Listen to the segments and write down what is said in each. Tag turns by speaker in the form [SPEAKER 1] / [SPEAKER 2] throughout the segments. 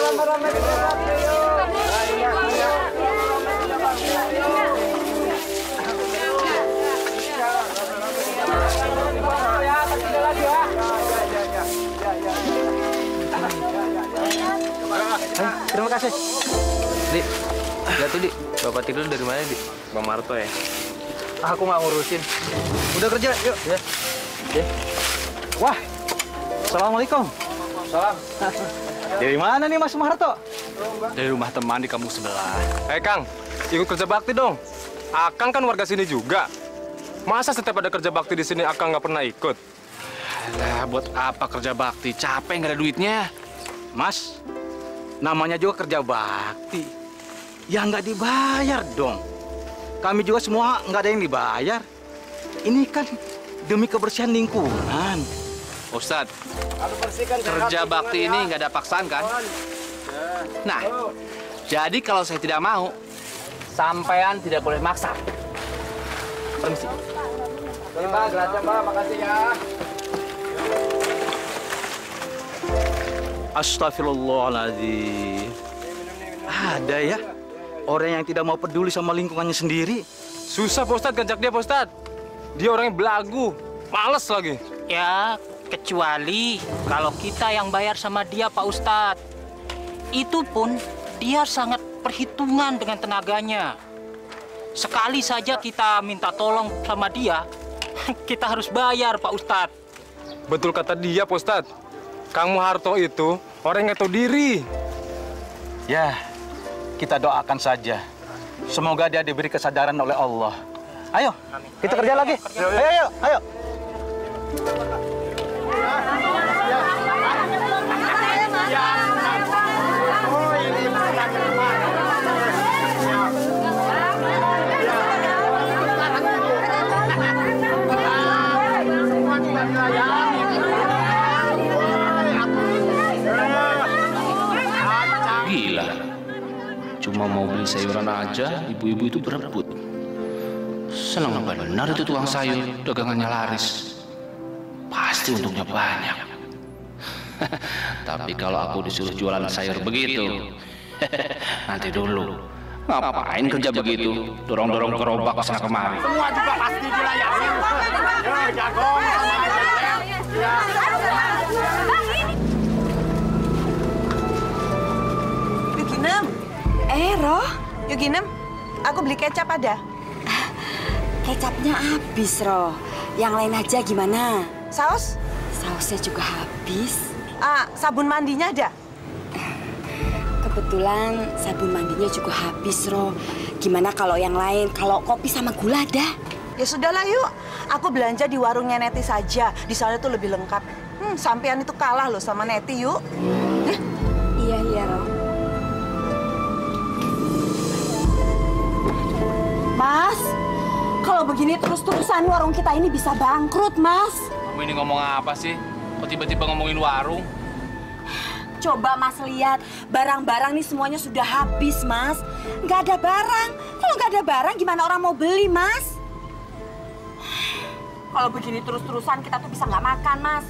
[SPEAKER 1] rame-rame kerja bakti yuk.
[SPEAKER 2] Terima kasih. Dik, lihat tuh, Dik. Bapak tidur dari mana, Dik? Bang Marto ya?
[SPEAKER 1] Aku nggak ngurusin. Udah kerja, yuk.
[SPEAKER 2] Ya. Ya.
[SPEAKER 1] Wah, assalamualaikum.
[SPEAKER 2] Salam.
[SPEAKER 1] Dari mana nih Mas Marto?
[SPEAKER 3] Dari rumah teman di kampung sebelah. Kang, ikut kerja bakti dong. Akang kan warga sini juga. Masa setiap ada kerja bakti di sini Akang nggak pernah ikut?
[SPEAKER 4] Alah, buat apa kerja bakti? Capek nggak ada duitnya.
[SPEAKER 1] Mas, namanya juga kerja bakti. Ya nggak dibayar dong. Kami juga semua nggak ada yang dibayar. Ini kan demi kebersihan lingkungan.
[SPEAKER 4] Ustadz, kerja bakti ini nggak ada paksaan kan? Nah, jadi kalau saya tidak mau, sampean tidak boleh maksa. Permisi.
[SPEAKER 1] Pak, gracias Pak, makasih ya. Astagfirullahaladzim. Ada ya orang yang tidak mau peduli sama lingkungannya sendiri.
[SPEAKER 3] Susah Pak Ustadz ngajak dia Pak Ustadz. Dia orangnya belagu, males lagi.
[SPEAKER 5] Ya, kecuali kalau kita yang bayar sama dia, Pak Ustadz. Itu pun dia sangat perhitungan dengan tenaganya. Sekali saja kita minta tolong sama dia, kita harus bayar, Pak Ustadz.
[SPEAKER 3] Betul kata dia Pak Ustadz. Kang Muharto itu orang yang tahu diri.
[SPEAKER 1] Ya, kita doakan saja. Semoga dia diberi kesadaran oleh Allah. Ayo, kita kerja lagi. Ayo.
[SPEAKER 4] Gila. Cuma mau beli sayuran aja, ibu-ibu itu berebut. Senang benar itu tukang sayur, dagangannya laris. Pasti untungnya banyak. Tapi kalau aku disuruh jualan sayur begitu, nanti dulu. Ngapain kerja begitu? Dorong-dorong gerobak ke sana kemari.
[SPEAKER 6] Semua juga pasti dilayani. Ya, jagung sama aja. Ya.
[SPEAKER 7] Yuginem.
[SPEAKER 8] Roh,
[SPEAKER 7] Yuginem, aku beli kecap ada.
[SPEAKER 8] Kecapnya habis, Roh. Yang lain aja gimana?
[SPEAKER 7] Saus?
[SPEAKER 8] Sausnya juga habis.
[SPEAKER 7] Sabun mandinya ada?
[SPEAKER 8] Kebetulan sabun mandinya juga habis, Roh. Gimana kalau yang lain? Kalau kopi sama gula ada?
[SPEAKER 7] Ya sudahlah yuk. Aku belanja di warungnya Neti saja. Di sana tuh lebih lengkap. Sampean itu kalah loh sama Neti yuk.
[SPEAKER 8] Iya, Roh. Mas, kalau begini terus-terusan warung kita ini bisa bangkrut, Mas.
[SPEAKER 4] Kamu ini ngomong apa sih? Kok tiba-tiba ngomongin warung?
[SPEAKER 8] Coba Mas lihat, barang-barang nih semuanya sudah habis, Mas. Nggak ada barang. Kalau nggak ada barang, gimana orang mau beli, Mas? Kalau begini terus-terusan, kita tuh bisa nggak makan, Mas.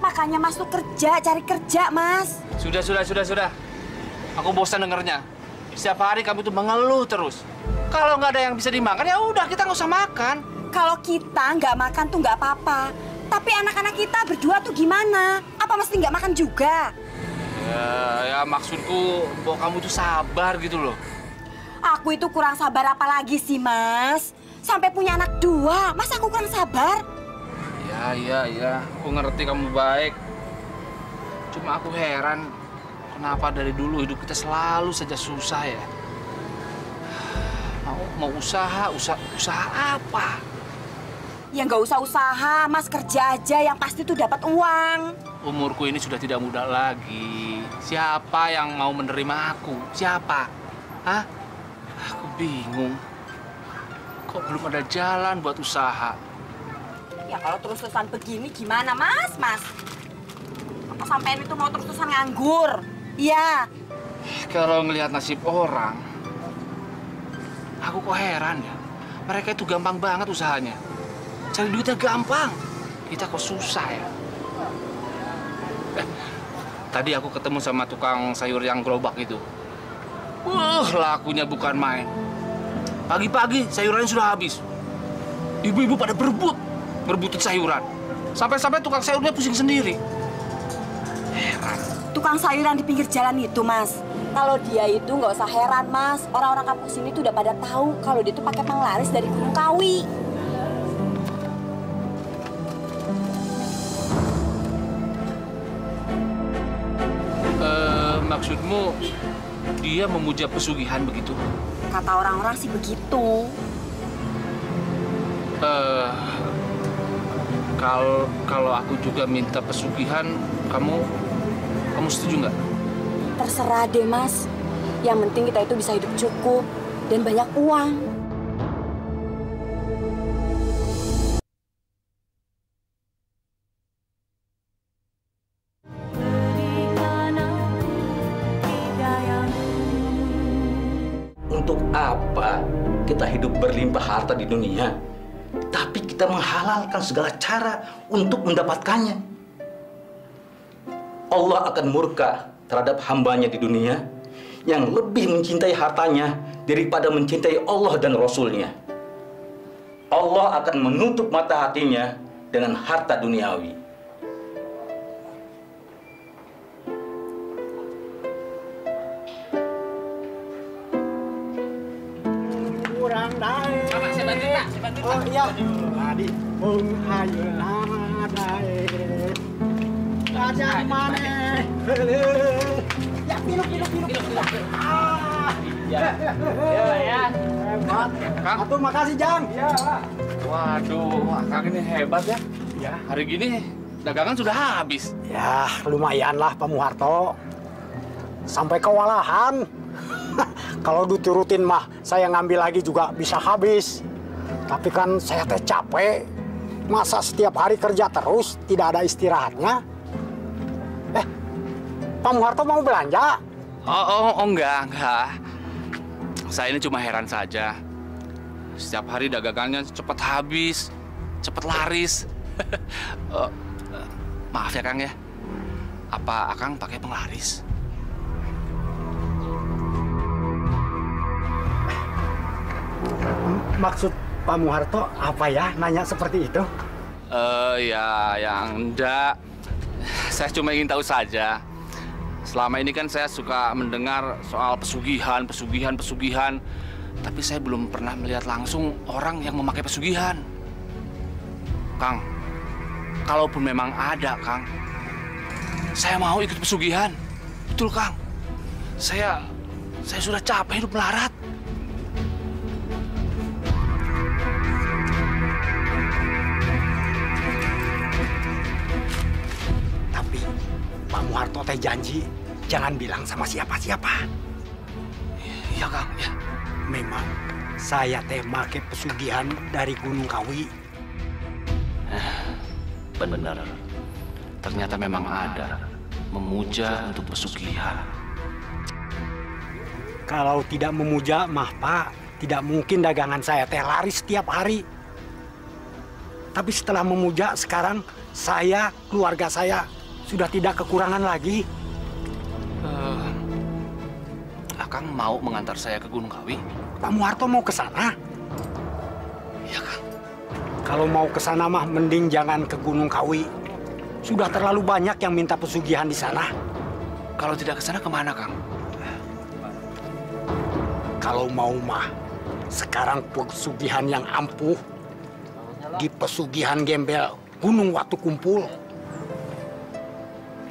[SPEAKER 8] Makanya Mas tuh kerja, cari kerja, Mas.
[SPEAKER 4] Sudah. Aku bosan dengernya. Setiap hari kamu tuh mengeluh terus. Kalau nggak ada yang bisa dimakan, ya udah kita nggak usah makan.
[SPEAKER 8] Kalau kita nggak makan tuh nggak apa-apa. Tapi anak-anak kita berdua tuh gimana? Apa mesti nggak makan juga?
[SPEAKER 4] Ya maksudku bahwa kamu tuh sabar gitu loh.
[SPEAKER 8] Aku itu kurang sabar apa lagi sih, Mas? Sampai punya anak 2, masa aku kurang sabar?
[SPEAKER 4] Iya. Aku ngerti kamu baik. Cuma aku heran, kenapa dari dulu hidup kita selalu saja susah ya? Mau usaha apa?
[SPEAKER 8] Ya nggak usah usaha, Mas kerja aja yang pasti tuh dapat uang.
[SPEAKER 4] Umurku ini sudah tidak muda lagi. Siapa yang mau menerima aku? Siapa? Hah? Aku bingung. Kok belum ada jalan buat usaha?
[SPEAKER 8] Ya kalau terus-terusan begini gimana, Mas? Apa sampean itu mau terus-terusan nganggur? Iya.
[SPEAKER 4] Kalau ngelihat nasib orang, aku kok heran ya. Mereka itu gampang banget usahanya. Cari duitnya gampang. Kita kok susah ya. Tadi aku ketemu sama tukang sayur yang gerobak itu. Lakunya bukan main. Pagi-pagi sayurannya sudah habis. Ibu-ibu pada berebutin sayuran. Sampai-sampai tukang sayurnya pusing sendiri. Heran.
[SPEAKER 8] Tukang sayuran di pinggir jalan itu, Mas. Kalau dia itu nggak usah heran, Mas. Orang-orang kampung sini tuh udah pada tahu kalau dia tuh pakai penglaris dari Gunung Kawi.
[SPEAKER 4] Maksudmu dia memuja pesugihan begitu?
[SPEAKER 8] Kata orang-orang sih begitu.
[SPEAKER 4] Kalau aku juga minta pesugihan, kamu setuju nggak?
[SPEAKER 8] Terserah deh, Mas. Yang penting kita itu bisa hidup cukup dan banyak uang.
[SPEAKER 1] Untuk apa kita hidup berlimpah harta di dunia, tapi kita menghalalkan segala cara untuk mendapatkannya? Allah akan murka terhadap hambanya di dunia yang lebih mencintai hartanya daripada mencintai Allah dan Rasul-Nya. Allah akan menutup mata hatinya dengan harta duniawi.
[SPEAKER 6] Kurang dae.
[SPEAKER 4] Pak, saya bantu, Pak. Saya bantu, Pak.
[SPEAKER 6] Oh iya. Tadi ayeuna dae. Kajang maneh. Ya piluk.
[SPEAKER 4] Ya.
[SPEAKER 6] Hebat.
[SPEAKER 4] Kang.
[SPEAKER 6] Atur makasih, Jang. Iya, Pak.
[SPEAKER 4] Waduh, Kang ini hebat ya.
[SPEAKER 6] Ya.
[SPEAKER 4] Hari gini dagangan sudah habis.
[SPEAKER 6] Ya, lumayan lah Pak Muharto. Sampai kewalahan. Kalau diturutin mah, saya ngambil lagi juga bisa habis. Tapi kan saya teh capek. Masa setiap hari kerja terus, tidak ada istirahatnya? Pak Muharto mau belanja?
[SPEAKER 4] Oh, enggak. Saya ini cuma heran saja. Setiap hari dagangannya cepat habis, cepat laris. Maaf ya, Kang ya. Apa Akang pakai penglaris?
[SPEAKER 6] Maksud Pak Muharto apa ya nanya seperti itu?
[SPEAKER 4] Ya, yang enggak. Saya cuma ingin tahu saja. Selama ini kan saya suka mendengar soal pesugihan. Tapi saya belum pernah melihat langsung orang yang memakai pesugihan. Kang, kalaupun memang ada, Kang, saya mau ikut pesugihan. Betul, Kang. Saya sudah capek hidup melarat.
[SPEAKER 6] Tapi Pak Muharto teh janji jangan bilang sama siapa-siapa.
[SPEAKER 4] Iya, Kang. Ya.
[SPEAKER 6] Memang saya teh make pesugihan dari Gunung Kawi.
[SPEAKER 4] Benar. Ternyata memang ada memuja untuk pesugihan.
[SPEAKER 6] Kalau tidak memuja mah Pak, tidak mungkin dagangan saya teh laris setiap hari. Tapi setelah memuja sekarang saya, keluarga saya sudah tidak kekurangan lagi.
[SPEAKER 4] Akang mau mengantar saya ke Gunung Kawi?
[SPEAKER 6] Pak Muharto mau ke sana?
[SPEAKER 4] Iya, Kang.
[SPEAKER 6] Kalau mau ke sana mah mending jangan ke Gunung Kawi. Sudah terlalu banyak yang minta pesugihan di sana.
[SPEAKER 4] Kalau tidak ke sana kemana, Kang?
[SPEAKER 6] Kalau mau mah, sekarang pesugihan yang ampuh di pesugihan gembel Gunung Watu Kumpul.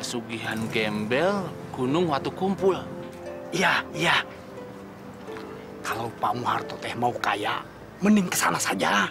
[SPEAKER 4] Pesugihan gembel Gunung Watu Kumpul.
[SPEAKER 6] Iya. Kalau Pak Muharto teh mau kaya, mending ke sana saja.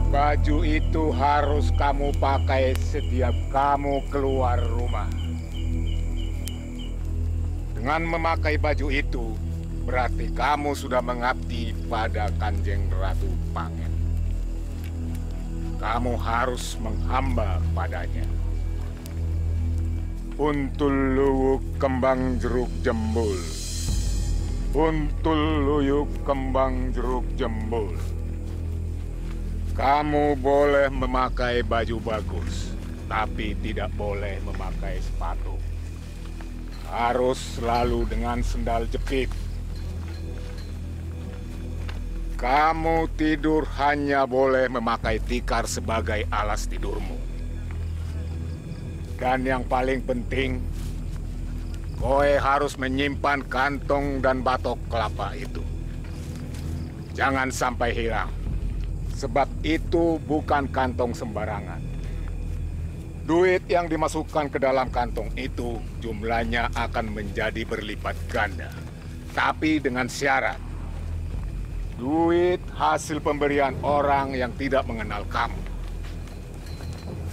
[SPEAKER 9] Baju itu harus kamu pakai setiap kamu keluar rumah. Dengan memakai baju itu, berarti kamu sudah mengabdi pada Kanjeng Ratu Pangen. Kamu harus menghamba padanya. Untul luwuk kembang jeruk jembul. Untul luyuk kembang jeruk jembul. Kamu boleh memakai baju bagus, tapi tidak boleh memakai sepatu. Harus selalu dengan sendal jepit. Kamu tidur hanya boleh memakai tikar sebagai alas tidurmu. Dan yang paling penting, kowe harus menyimpan kantong dan batok kelapa itu. Jangan sampai hilang, sebab itu bukan kantong sembarangan. Duit yang dimasukkan ke dalam kantong itu jumlahnya akan menjadi berlipat ganda. Tapi dengan syarat, duit hasil pemberian orang yang tidak mengenal kamu.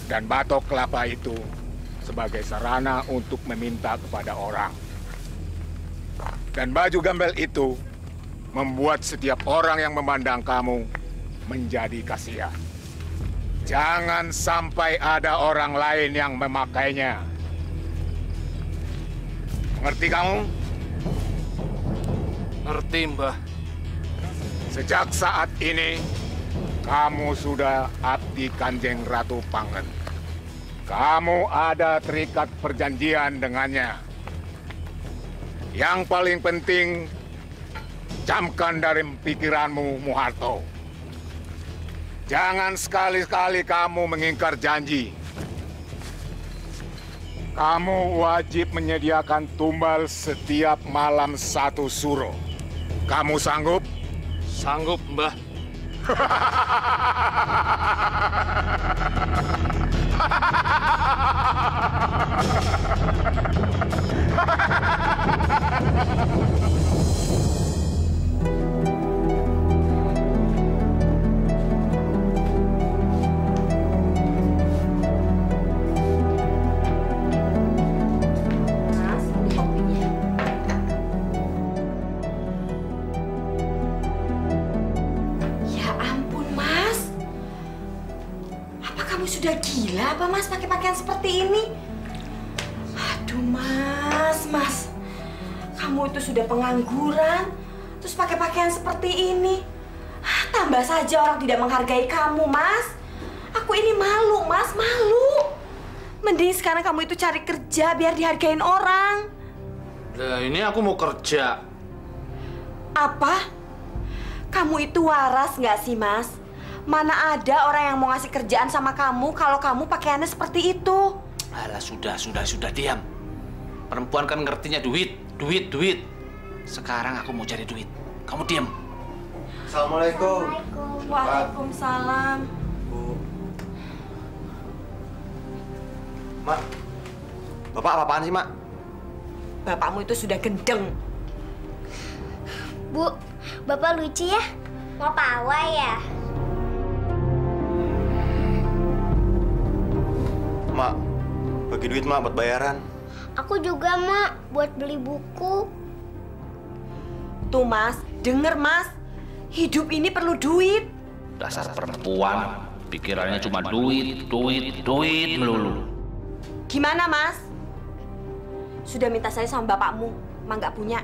[SPEAKER 9] Dan batok kelapa itu sebagai sarana untuk meminta kepada orang. Dan baju gembel itu membuat setiap orang yang memandang kamu menjadi kasihan. Jangan sampai ada orang lain yang memakainya. Mengerti kamu?
[SPEAKER 4] Ngerti, Mbah.
[SPEAKER 9] Sejak saat ini, kamu sudah abdi Kanjeng Ratu Pangen. Kamu ada terikat perjanjian dengannya. Yang paling penting, camkan dari pikiranmu, Muharto. Jangan sekali-kali kamu mengingkar janji. Kamu wajib menyediakan tumbal setiap malam 1 suro. Kamu sanggup?
[SPEAKER 4] Sanggup, Mbah.
[SPEAKER 8] Sudah gila apa Mas pakai pakaian seperti ini? Aduh Mas. Kamu itu sudah pengangguran, terus pakai pakaian seperti ini. Tambah saja orang tidak menghargai kamu, Mas. Aku ini malu, Mas, malu. Mending sekarang kamu itu cari kerja biar dihargain orang.
[SPEAKER 4] Nah, ini aku mau kerja.
[SPEAKER 8] Apa? Kamu itu waras nggak sih, Mas? Mana ada orang yang mau ngasih kerjaan sama kamu kalau kamu pakaiannya seperti itu?
[SPEAKER 4] Alah, sudah, diam. Perempuan kan ngertinya duit. Sekarang aku mau cari duit. Kamu diam.
[SPEAKER 10] Assalamualaikum.
[SPEAKER 8] Waalaikumsalam.
[SPEAKER 10] Bu. Mak, Bapak apa-apaan sih, Mak?
[SPEAKER 8] Bapakmu itu sudah gendeng.
[SPEAKER 11] Bu, Bapak lucu ya? Mau pawai ya?
[SPEAKER 10] Mak, bagi duit, Mak, buat bayaran.
[SPEAKER 11] Aku juga, Mak, buat beli buku.
[SPEAKER 8] Tuh, Mas, denger, Mas. Hidup ini perlu duit.
[SPEAKER 4] Dasar perempuan, pikirannya cuma duit melulu.
[SPEAKER 8] Gimana, Mas? Sudah minta saya sama bapakmu, emang nggak punya.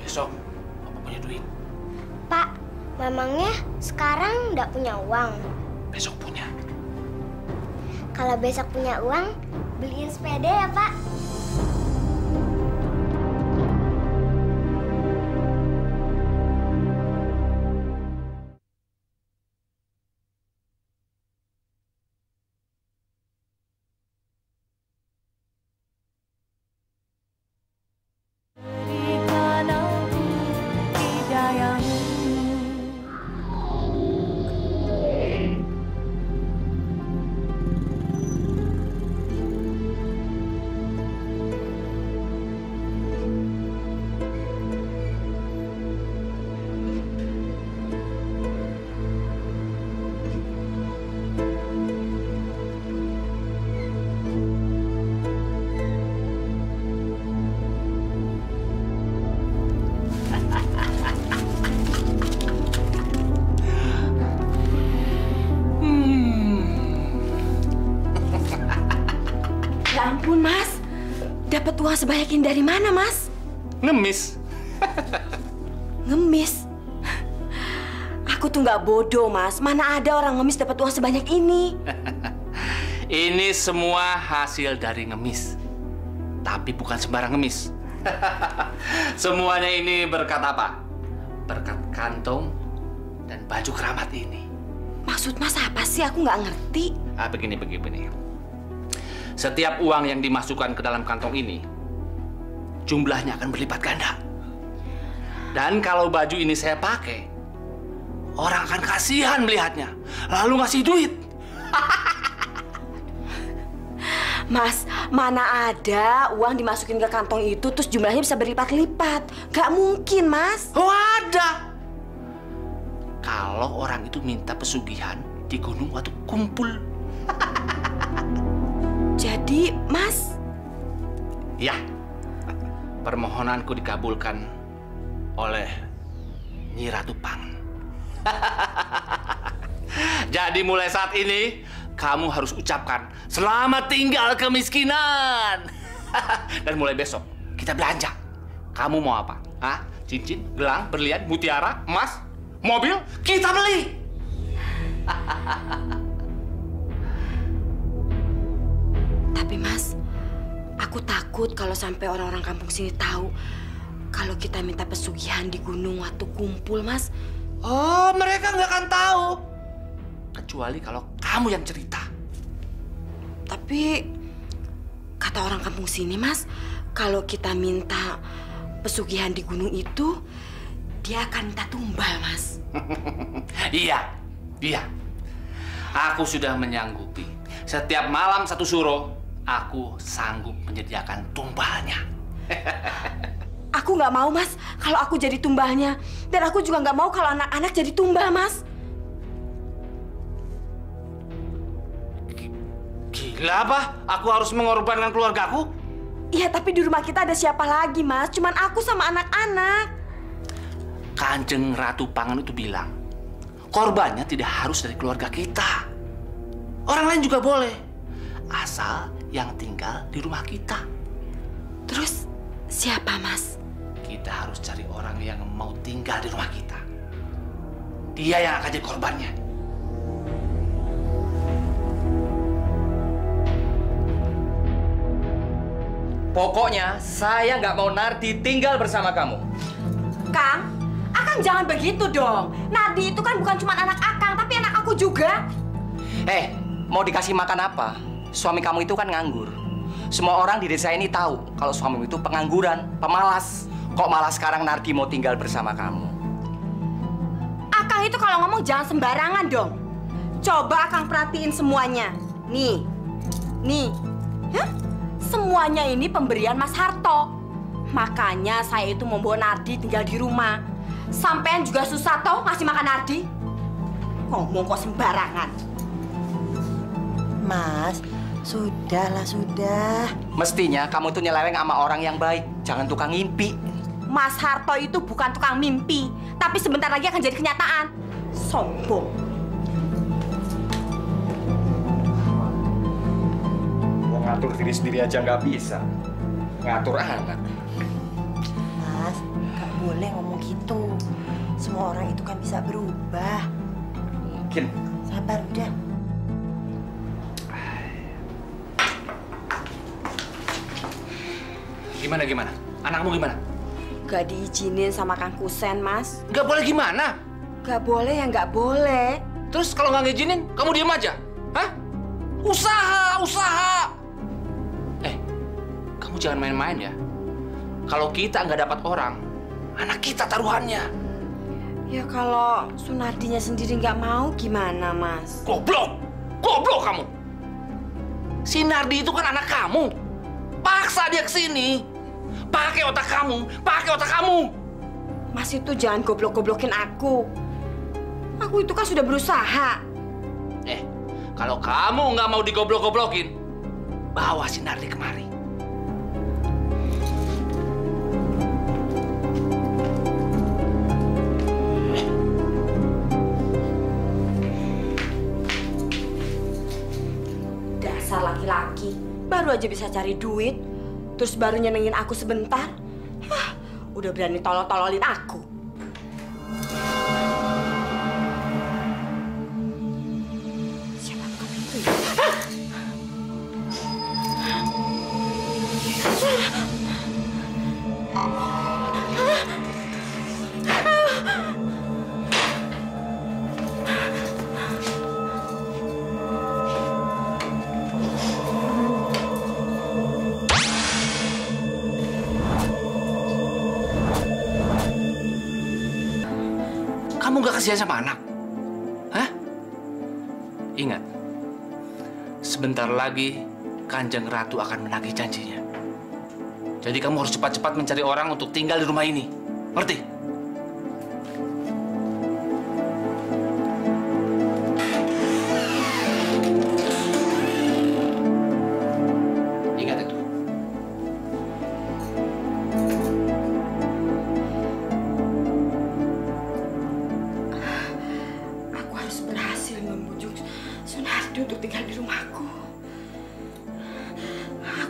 [SPEAKER 4] Besok, Papa punya duit.
[SPEAKER 11] Pak, memangnya sekarang nggak punya uang?
[SPEAKER 4] Besok punya.
[SPEAKER 11] Kalau besok punya uang, beliin sepeda ya, Pak.
[SPEAKER 8] dapat uang sebanyak ini dari mana, Mas?
[SPEAKER 4] Ngemis.
[SPEAKER 8] Ngemis? Aku tuh nggak bodoh, Mas. Mana ada orang ngemis dapat uang sebanyak ini?
[SPEAKER 4] Ini semua hasil dari ngemis. Tapi bukan sembarang ngemis. Semuanya ini berkat apa? Berkat kantong dan baju keramat ini.
[SPEAKER 8] Maksud Mas apa sih? Aku nggak ngerti.
[SPEAKER 4] Begini. Setiap uang yang dimasukkan ke dalam kantong ini, jumlahnya akan berlipat ganda. Dan kalau baju ini saya pakai, orang akan kasihan melihatnya, lalu ngasih duit.
[SPEAKER 8] Mas, mana ada uang dimasukin ke kantong itu terus jumlahnya bisa berlipat-lipat? Gak mungkin, Mas.
[SPEAKER 4] Oh, ada. Kalau orang itu minta pesugihan di gunung waktu kumpul.
[SPEAKER 8] Jadi, Mas?
[SPEAKER 4] Ya, permohonanku dikabulkan oleh Nyi Ratu Pang. Jadi mulai saat ini, kamu harus ucapkan selamat tinggal kemiskinan. Dan mulai besok, kita belanja. Kamu mau apa? Hah? Cincin, gelang, berlian, mutiara, emas, mobil? Kita beli.
[SPEAKER 8] Tapi Mas, aku takut kalau sampai orang-orang kampung sini tahu kalau kita minta pesugihan di gunung waktu kumpul, Mas.
[SPEAKER 4] Oh, mereka nggak akan tahu. Kecuali kalau kamu yang cerita.
[SPEAKER 8] Tapi kata orang kampung sini, Mas, kalau kita minta pesugihan di gunung itu, dia akan minta tumbal, Mas.
[SPEAKER 4] Iya. Aku sudah menyanggupi. Setiap malam satu suro, aku sanggup menyediakan tumbalnya.
[SPEAKER 8] Aku nggak mau, Mas, kalau aku jadi tumbalnya. Dan aku juga nggak mau kalau anak-anak jadi tumbal, Mas.
[SPEAKER 4] Gila apa? Aku harus mengorbankan keluargaku?
[SPEAKER 8] Iya, tapi di rumah kita ada siapa lagi, Mas? Cuman aku sama anak-anak.
[SPEAKER 4] Kanjeng Ratu Pangan itu bilang, korbannya tidak harus dari keluarga kita. Orang lain juga boleh. Asal yang tinggal di rumah kita.
[SPEAKER 8] Terus siapa, Mas?
[SPEAKER 4] Kita harus cari orang yang mau tinggal di rumah kita. Dia yang akan jadi korbannya.
[SPEAKER 2] Pokoknya saya nggak mau Nardi tinggal bersama kamu.
[SPEAKER 8] Kang, Akang jangan begitu dong. Nardi itu kan bukan cuma anak Akang, tapi anak aku juga.
[SPEAKER 2] Mau dikasih makan apa? Suami kamu itu kan nganggur. Semua orang di desa ini tahu kalau suamimu itu pengangguran, pemalas. Kok malah sekarang Nardi mau tinggal bersama kamu?
[SPEAKER 8] Akang itu kalau ngomong jangan sembarangan dong. Coba Akang perhatiin semuanya. Nih. Hah? Semuanya ini pemberian Mas Harto. Makanya saya itu membawa Nardi tinggal di rumah. Sampean juga susah toh ngasih makan Nardi. Ngomong kok sembarangan.
[SPEAKER 7] Mas, sudah.
[SPEAKER 2] Mestinya kamu tuh nyeleweng sama orang yang baik, jangan tukang ngimpi.
[SPEAKER 8] Mas Harto itu bukan tukang mimpi, tapi sebentar lagi akan jadi kenyataan. Sombong.
[SPEAKER 1] Mau ngatur diri sendiri aja nggak bisa. Ngatur anak.
[SPEAKER 7] Mas, nggak boleh ngomong gitu. Semua orang itu kan bisa berubah.
[SPEAKER 1] Mungkin.
[SPEAKER 7] Sabar, udah.
[SPEAKER 4] Gimana? Anakmu gimana?
[SPEAKER 8] Gak diizinin sama Kang Kusen, Mas.
[SPEAKER 4] Gak boleh gimana?
[SPEAKER 8] Gak boleh ya nggak boleh.
[SPEAKER 4] Terus kalau nggak ngizinin, kamu diam aja? Hah? Usaha! Kamu jangan main-main ya. Kalau kita nggak dapat orang, anak kita taruhannya.
[SPEAKER 8] Ya kalau Sunardinya sendiri nggak mau gimana, Mas?
[SPEAKER 4] Goblok kamu. Si Nardi itu kan anak kamu. Paksa dia ke sini. Pakai otak kamu.
[SPEAKER 8] Mas itu jangan goblok-goblokin aku. Aku itu kan sudah berusaha.
[SPEAKER 4] Kalau kamu nggak mau digoblok-goblokin, bawa si Nardi kemari.
[SPEAKER 8] Dasar laki-laki, baru aja bisa cari duit, terus baru nyenengin aku sebentar. Hah, udah berani tolol-tololin aku. Siapa kamu itu ya?
[SPEAKER 4] Kamu gak kasihan sama anak? Hah? Ingat, sebentar lagi Kanjeng Ratu akan menagih janjinya. Jadi kamu harus cepat-cepat mencari orang untuk tinggal di rumah ini. Ngerti? Ingat itu.
[SPEAKER 8] Aku harus berhasil membujuk Sunardi untuk tinggal di rumahku.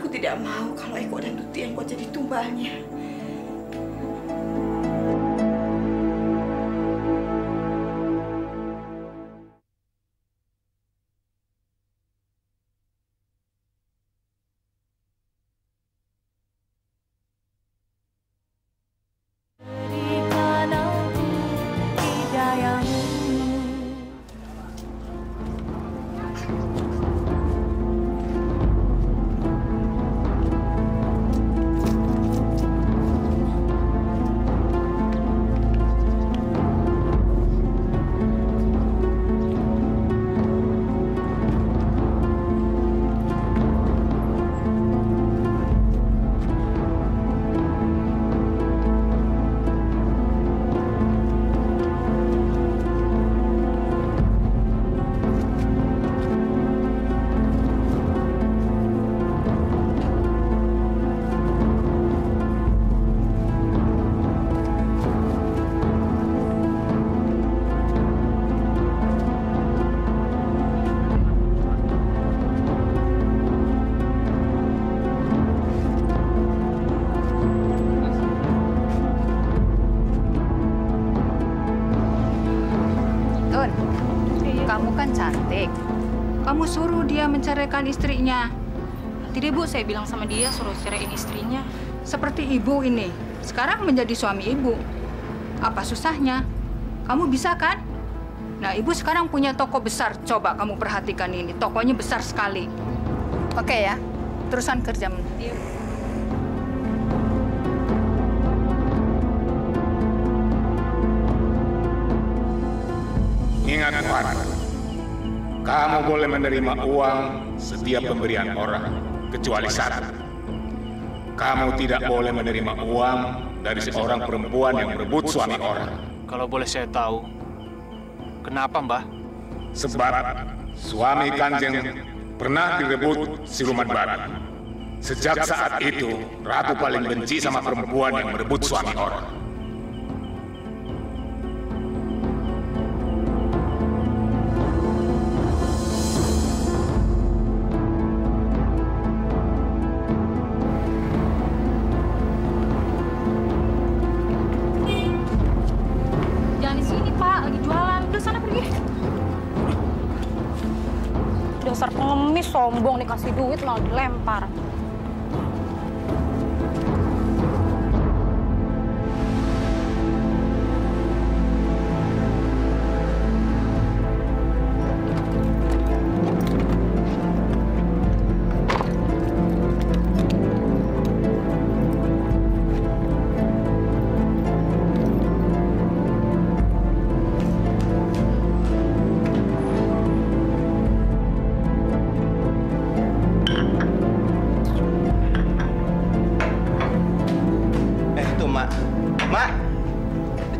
[SPEAKER 8] Aku tidak mau kalau Eko dan Tuti yang kau jadi tumbalnya.
[SPEAKER 12] Kamu kan cantik. Kamu suruh dia menceraikan istrinya. Tidak, Bu, saya bilang sama dia suruh ceraiin istrinya. Seperti ibu ini, sekarang menjadi suami ibu. Apa susahnya? Kamu bisa kan? Nah, ibu sekarang punya toko besar. Coba kamu perhatikan ini, tokonya besar sekali. Oke ya, terusan kerja. Iya.
[SPEAKER 9] Ingat, Wan, kamu boleh menerima uang setiap pemberian orang, kecuali satu. Kamu tidak boleh menerima uang dari seorang perempuan yang merebut suami orang.
[SPEAKER 3] Kalau boleh saya tahu, kenapa, Mbah?
[SPEAKER 9] Sebab suami Kanjeng pernah direbut siluman babi. Sejak saat itu, Ratu paling benci sama perempuan yang merebut suami orang.
[SPEAKER 12] Dasar pengemis sombong, dikasih duit malah dilempar.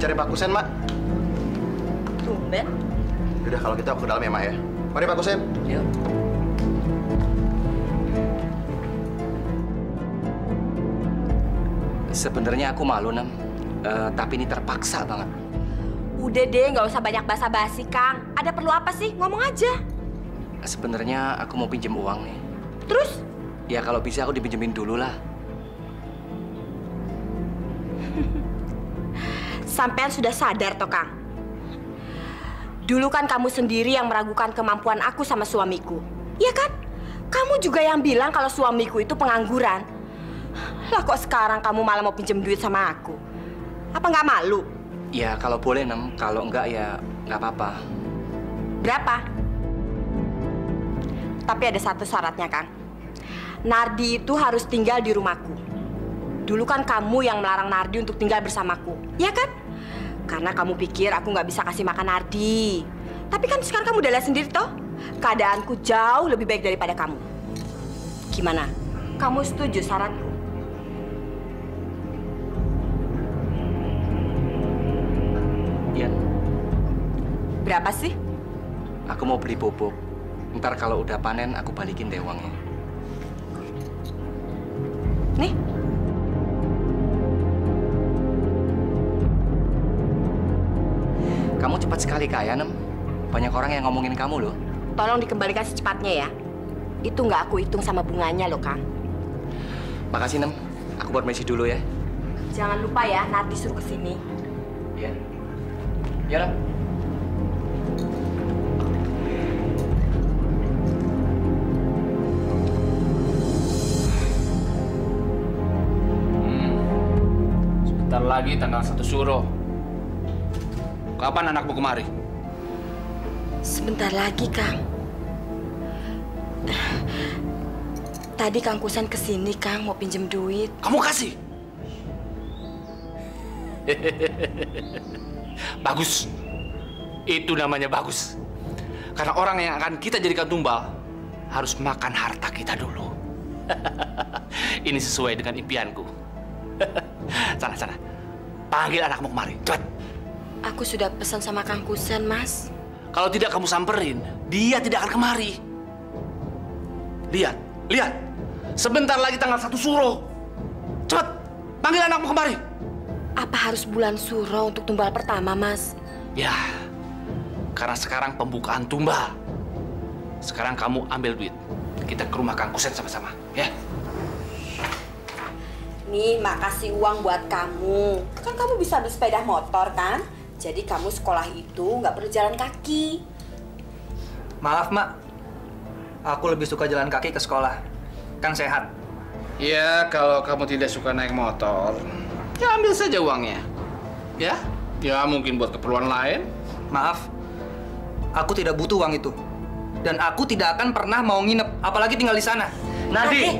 [SPEAKER 10] Cari Pak Kusen, Mak.
[SPEAKER 8] Tumben.
[SPEAKER 10] Udah, kalau gitu aku ke dalam ya, Mak ya. Mari, Pak Kusen.
[SPEAKER 2] Yuk. Sebenarnya aku malu, Nam. Tapi ini terpaksa banget.
[SPEAKER 8] Udah deh, nggak usah banyak basa-basi, Kang. Ada perlu apa sih? Ngomong aja.
[SPEAKER 2] Sebenarnya aku mau pinjem uang nih.
[SPEAKER 8] Terus?
[SPEAKER 2] Ya kalau bisa aku dipinjemin dulu lah.
[SPEAKER 8] Sampean sudah sadar toh, Kang? Dulu kan kamu sendiri yang meragukan kemampuan aku sama suamiku. Iya kan? Kamu juga yang bilang kalau suamiku itu pengangguran. Lah kok sekarang kamu malah mau pinjam duit sama aku? Apa nggak malu?
[SPEAKER 2] Ya kalau boleh, Nem. Kalau enggak ya nggak apa-apa.
[SPEAKER 8] Berapa? Tapi ada satu syaratnya, Kang. Nardi itu harus tinggal di rumahku. Dulu kan kamu yang melarang Nardi untuk tinggal bersamaku, ya kan? Karena kamu pikir aku nggak bisa kasih makan Nardi. Tapi kan sekarang kamu udah lihat sendiri toh, keadaanku jauh lebih baik daripada kamu. Gimana? Kamu setuju syaratku?
[SPEAKER 2] Iya.
[SPEAKER 8] Berapa sih?
[SPEAKER 2] Aku mau beli pupuk. Ntar kalau udah panen, aku balikin deh uangnya.
[SPEAKER 8] Nih.
[SPEAKER 2] Kamu cepat sekali kaya, Nem. Banyak orang yang ngomongin kamu loh.
[SPEAKER 8] Tolong dikembalikan secepatnya ya. Itu nggak aku hitung sama bunganya loh, Kang.
[SPEAKER 2] Makasih, Nem. Aku buat mesi dulu ya.
[SPEAKER 8] Jangan lupa ya, Nardi suruh kesini.
[SPEAKER 2] Iya. Iya, Nem.
[SPEAKER 4] Sebentar lagi tanggal 1 Suro. Kapan anakmu kemari?
[SPEAKER 8] Sebentar lagi, Kang. Tadi Kang Kusen kesini, Kang, mau pinjem duit.
[SPEAKER 4] Kamu kasih? Bagus. Itu namanya bagus. Karena orang yang akan kita jadikan tumbal harus makan harta kita dulu. Ini sesuai dengan impianku. Sana. Panggil anakmu kemari. Cepat.
[SPEAKER 8] Aku sudah pesan sama Kang Kusen, Mas.
[SPEAKER 4] Kalau tidak kamu samperin, dia tidak akan kemari. Lihat. Sebentar lagi tanggal 1 Suro. Cepat, panggil anakmu kemari.
[SPEAKER 8] Apa harus bulan Suro untuk tumbal pertama, Mas?
[SPEAKER 4] Ya, karena sekarang pembukaan tumbal. Sekarang kamu ambil duit. Kita ke rumah Kang Kusen sama-sama, ya.
[SPEAKER 8] Nih, makasih uang buat kamu. Kan kamu bisa bersepeda motor, kan? Jadi kamu sekolah itu nggak perlu jalan kaki.
[SPEAKER 13] Maaf, Mak. Aku lebih suka jalan kaki ke sekolah. Kan sehat.
[SPEAKER 4] Ya, kalau kamu tidak suka naik motor, ya ambil saja uangnya. Ya? Ya, mungkin buat keperluan lain.
[SPEAKER 13] Maaf, aku tidak butuh uang itu. Dan aku tidak akan pernah mau nginep, apalagi tinggal di sana.
[SPEAKER 2] Nardi!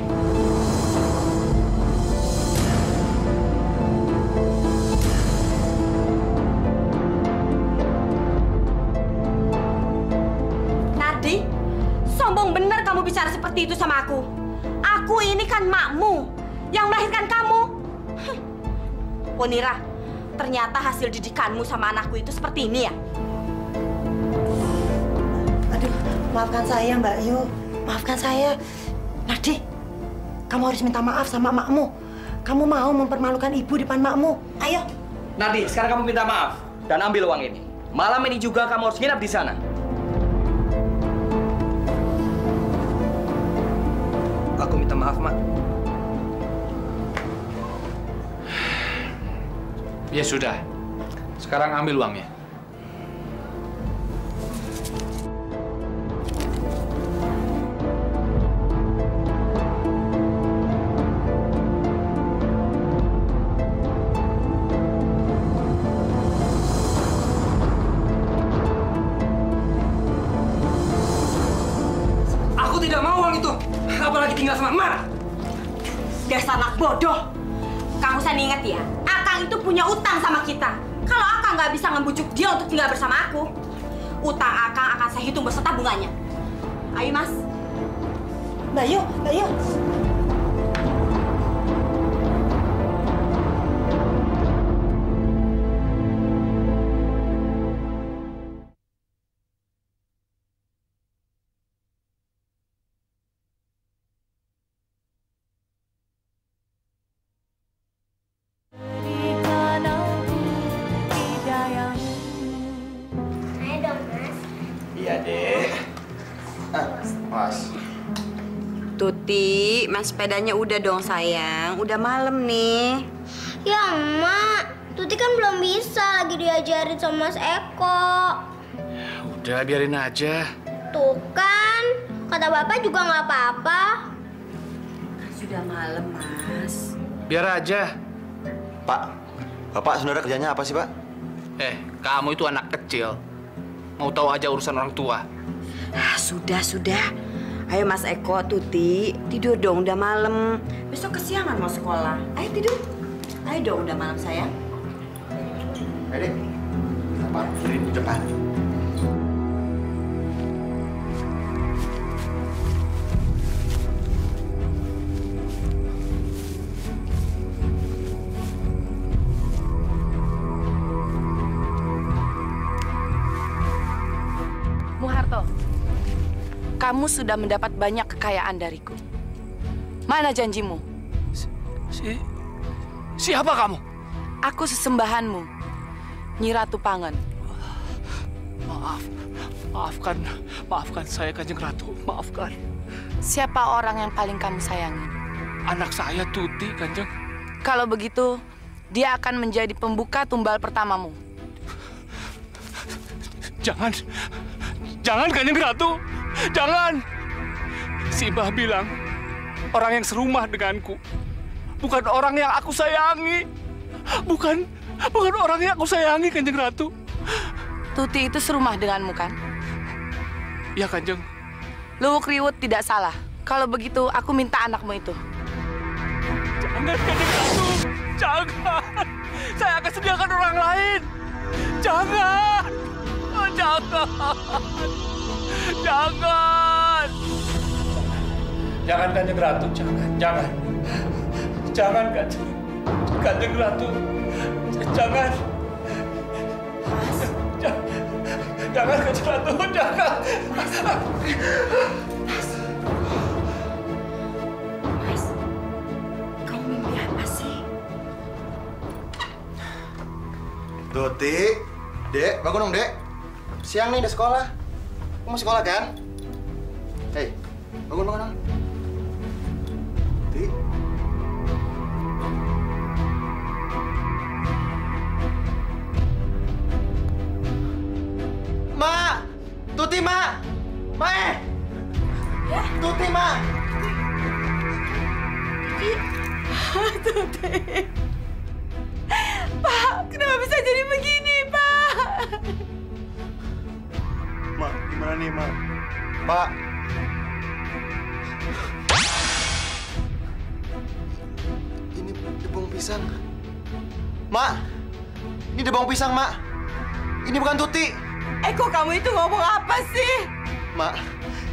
[SPEAKER 8] Sombong bener kamu bicara seperti itu sama aku. Aku ini kan makmu yang melahirkan kamu. Ponira, ternyata hasil didikanmu sama anakku itu seperti ini ya?
[SPEAKER 7] Aduh, maafkan saya Mbak Yu. Maafkan saya. Nardi, kamu harus minta maaf sama makmu. Kamu mau mempermalukan ibu di depan makmu. Ayo.
[SPEAKER 2] Nardi, sekarang kamu minta maaf dan ambil uang ini. Malam ini juga kamu harus nginap di sana.
[SPEAKER 13] Aku minta maaf, Mak.
[SPEAKER 4] Ya sudah. Sekarang ambil uangnya.
[SPEAKER 13] Aku tidak mau uang itu. Apalagi tinggal sama emak.
[SPEAKER 8] Dasar anak bodoh. Kamu saya ingat ya, Akang itu punya utang sama kita. Kalau Akang nggak bisa ngebujuk dia untuk tinggal bersama aku, utang Akang akan saya hitung beserta bunganya. Ayo, Mas.
[SPEAKER 7] Mbak Yu.
[SPEAKER 10] Iya, Dek. Mas.
[SPEAKER 8] Tuti, mas sepedanya udah dong sayang. Udah malam nih.
[SPEAKER 11] Ya, Mak. Tuti kan belum bisa, lagi diajarin sama Mas Eko.
[SPEAKER 4] Udah, biarin aja.
[SPEAKER 11] Tuh kan, kata Bapak juga nggak apa-apa.
[SPEAKER 8] Sudah malam, Mas.
[SPEAKER 4] Biar aja.
[SPEAKER 10] Pak, Bapak sebenarnya kerjanya apa sih, Pak?
[SPEAKER 4] Kamu itu anak kecil. Mau tahu aja urusan orang tua.
[SPEAKER 8] Sudah. Ayo Mas Eko, Tuti, tidur dong, udah malam. Besok kesiangan mau sekolah. Ayo tidur. Ayo dong, udah malam sayang.
[SPEAKER 10] Ayo deh, Bapak berdiri di depan.
[SPEAKER 14] Muharto, kamu sudah mendapat banyak kekayaan dariku. Mana janjimu?
[SPEAKER 4] Siapa kamu?
[SPEAKER 14] Aku sesembahanmu, Nyi Ratu Pangen.
[SPEAKER 4] Maafkan saya, Kanjeng Ratu. Maafkan.
[SPEAKER 14] Siapa orang yang paling kamu sayangi?
[SPEAKER 4] Anak saya, Tuti, Kanjeng.
[SPEAKER 14] Kalau begitu, dia akan menjadi pembuka tumbal pertamamu.
[SPEAKER 4] Jangan, Kanjeng Ratu. Jangan. Si Mbah bilang, orang yang serumah denganku bukan orang yang aku sayangi. Bukan orang yang aku sayangi, Kanjeng Ratu.
[SPEAKER 14] Tuti itu serumah denganmu, kan?
[SPEAKER 4] Ya, Kanjeng.
[SPEAKER 14] Luwuk Riwut tidak salah. Kalau begitu, aku minta anakmu itu.
[SPEAKER 4] Jangan, Kanjeng Ratu. Jangan. Saya akan sediakan orang lain. Jangan. Oh, jangan. Jangan, Kanjeng Ratu. Jangan, Kanjeng Ratu. Jangan. Jangan, Kanjeng Ratu. Jangan.
[SPEAKER 8] Mas, kamu mimpi apa sih?
[SPEAKER 10] Tuti, Dek, bangun dong, Dek. Siang nih, udah sekolah. Kamu mau sekolah, kan? Hei, bangun. Tuti. Ma! Tuti, Ma! Mae! Tuti, Ma!
[SPEAKER 8] Tuti. Pak, kenapa bisa jadi begini, Pak?
[SPEAKER 10] Ma, gimana nih, Ma? Pak! Ini debong pisang. Ma! Ini debong pisang, Ma! Ini bukan Tuti!
[SPEAKER 8] Eko, kamu itu ngomong apa sih?
[SPEAKER 10] Ma,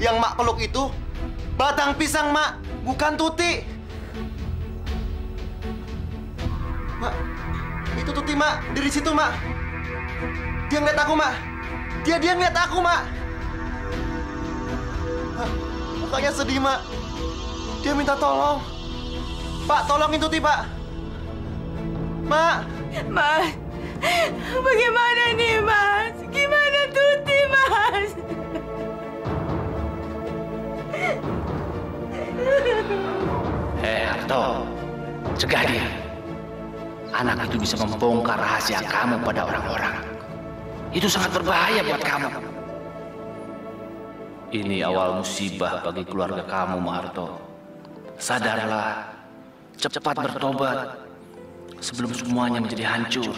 [SPEAKER 10] yang Mak peluk itu batang pisang, Mak, bukan Tuti. Mak, itu Tuti, Mak, dari situ, Mak. Dia ngeliat aku, Mak. Dia ngeliat aku, Mak. Mak, mukanya sedih, Mak. Dia minta tolong. Pak, tolongin Tuti, Pak. Mak.
[SPEAKER 8] Mas, bagaimana nih, Mas? Gimana Tuti, Mas?
[SPEAKER 4] Harto, cegah dia. Anak itu bisa membongkar rahasia kamu pada orang-orang. Itu sangat berbahaya buat kamu. Ini awal musibah bagi keluarga kamu, Harto. Sadarlah, cepat bertobat sebelum semuanya menjadi hancur.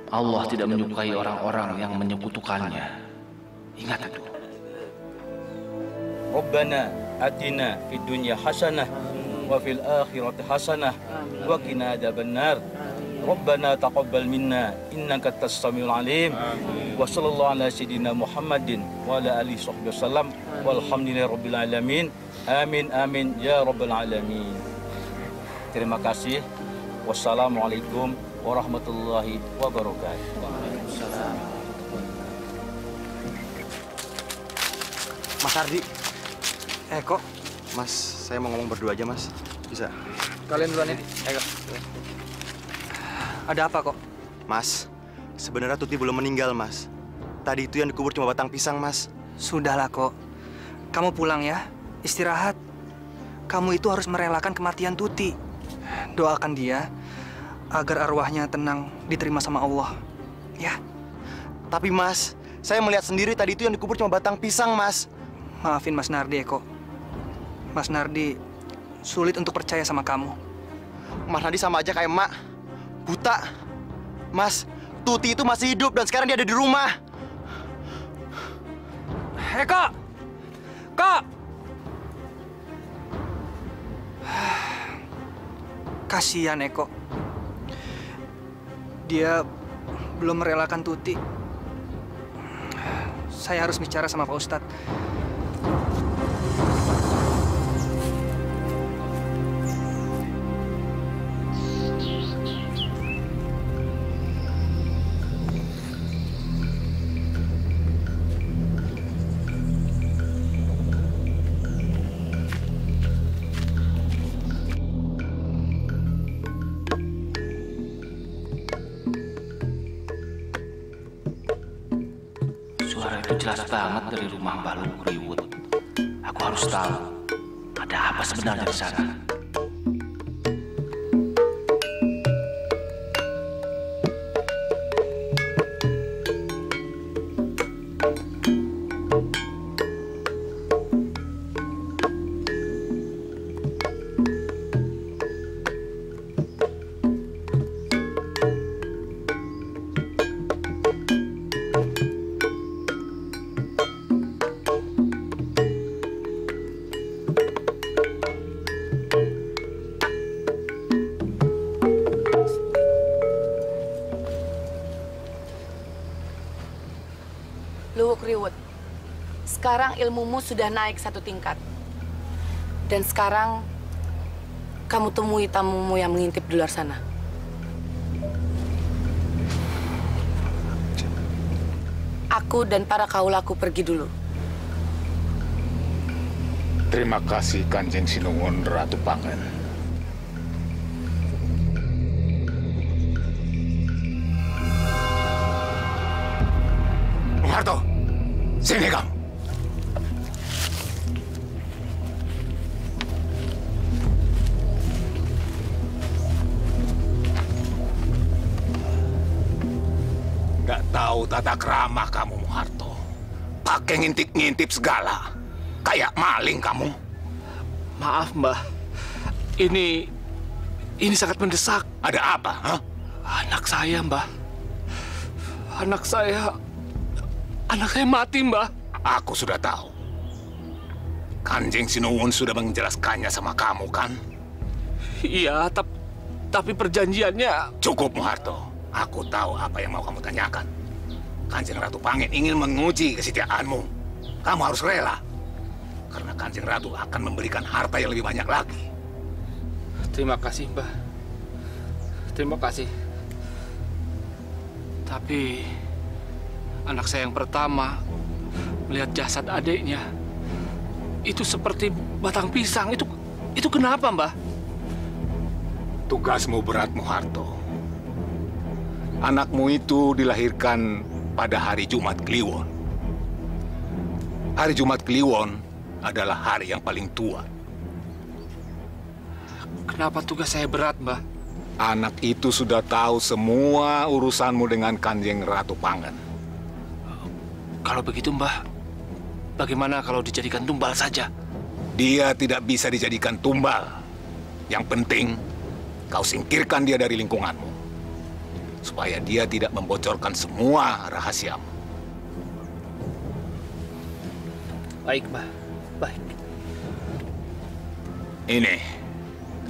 [SPEAKER 4] Allah tidak menyukai orang-orang yang menyekutukannya. Ingat itu.
[SPEAKER 1] Rabbana atina fid dunya hasanah wa fil akhirati hasanah wa qina adzabannar. Rabbana taqabbal minna innaka antas samiul alim. Wa sallallahu ala sayidina Muhammadin wa ala alihi wasallam walhamdulillahi rabbil alamin. Amin amin ya rabbal alamin. Terima kasih. Wassalamualaikum warahmatullahi wabarakatuh. Waalaikumsalam.
[SPEAKER 10] Mas Ardi. Kok? Mas, saya mau ngomong berdua aja, Mas. Bisa?
[SPEAKER 13] Kalian duluan ya. Ayo. Ada apa kok?
[SPEAKER 10] Mas, sebenarnya Tuti belum meninggal, Mas. Tadi itu yang dikubur cuma batang pisang, Mas.
[SPEAKER 13] Sudahlah kok. Kamu pulang ya. Istirahat. Kamu itu harus merelakan kematian Tuti. Doakan dia agar arwahnya tenang, diterima sama Allah. Ya.
[SPEAKER 10] Tapi Mas, saya melihat sendiri tadi itu yang dikubur cuma batang pisang, Mas.
[SPEAKER 13] Maafin Mas Nardi, Eko. Mas Nardi sulit untuk percaya sama kamu.
[SPEAKER 10] Mas Nardi sama aja kayak Mak, buta. Mas, Tuti itu masih hidup dan sekarang dia ada di rumah.
[SPEAKER 13] Kak! Kak! Kasihan Eko. Dia belum merelakan Tuti. Saya harus bicara sama Pak Ustadz.
[SPEAKER 5] Suara itu jelas banget dari rumah Mbak Lu Kriwut. Aku harus tahu ada apa sebenarnya di sana.
[SPEAKER 14] Luwuk Riwut, sekarang ilmumu sudah naik 1 tingkat. Dan sekarang, kamu temui tamumu yang mengintip di luar sana. Aku dan para kaulaku pergi dulu.
[SPEAKER 9] Terima kasih Kanjeng Sinungun Ratu Pangen. Harto, sini kamu. Nggak tahu tata krama kamu, Muharto. Pakai ngintip-ngintip segala. Kayak maling kamu.
[SPEAKER 4] Maaf, Mbah. Ini sangat mendesak.
[SPEAKER 9] Ada apa, ha?
[SPEAKER 4] Anak saya, Mbah. Anak saya mati, Mbah.
[SPEAKER 9] Aku sudah tahu. Kanjeng Sinuwun sudah menjelaskannya sama kamu, kan?
[SPEAKER 4] Iya, tapi perjanjiannya...
[SPEAKER 9] Cukup, Muharto. Aku tahu apa yang mau kamu tanyakan. Kanjeng Ratu Pangen ingin menguji kesetiaanmu. Kamu harus rela. Karena Kanjeng Ratu akan memberikan harta yang lebih banyak lagi.
[SPEAKER 4] Terima kasih, Mbah. Terima kasih. Tapi... anak saya yang pertama melihat jasad adiknya itu seperti batang pisang. Itu kenapa, Mbah?
[SPEAKER 9] Tugasmu berat, Muharto. Anakmu itu dilahirkan pada hari Jumat Kliwon. Hari Jumat Kliwon adalah hari yang paling tua.
[SPEAKER 4] Kenapa tugas saya berat, Mbah?
[SPEAKER 9] Anak itu sudah tahu semua urusanmu dengan Kanjeng Ratu Pangen.
[SPEAKER 4] Kalau begitu, Mbah, bagaimana kalau dijadikan tumbal saja?
[SPEAKER 9] Dia tidak bisa dijadikan tumbal. Yang penting, kau singkirkan dia dari lingkunganmu. Supaya dia tidak membocorkan semua rahasiamu.
[SPEAKER 4] Baik, Mbah. Baik.
[SPEAKER 9] Ini,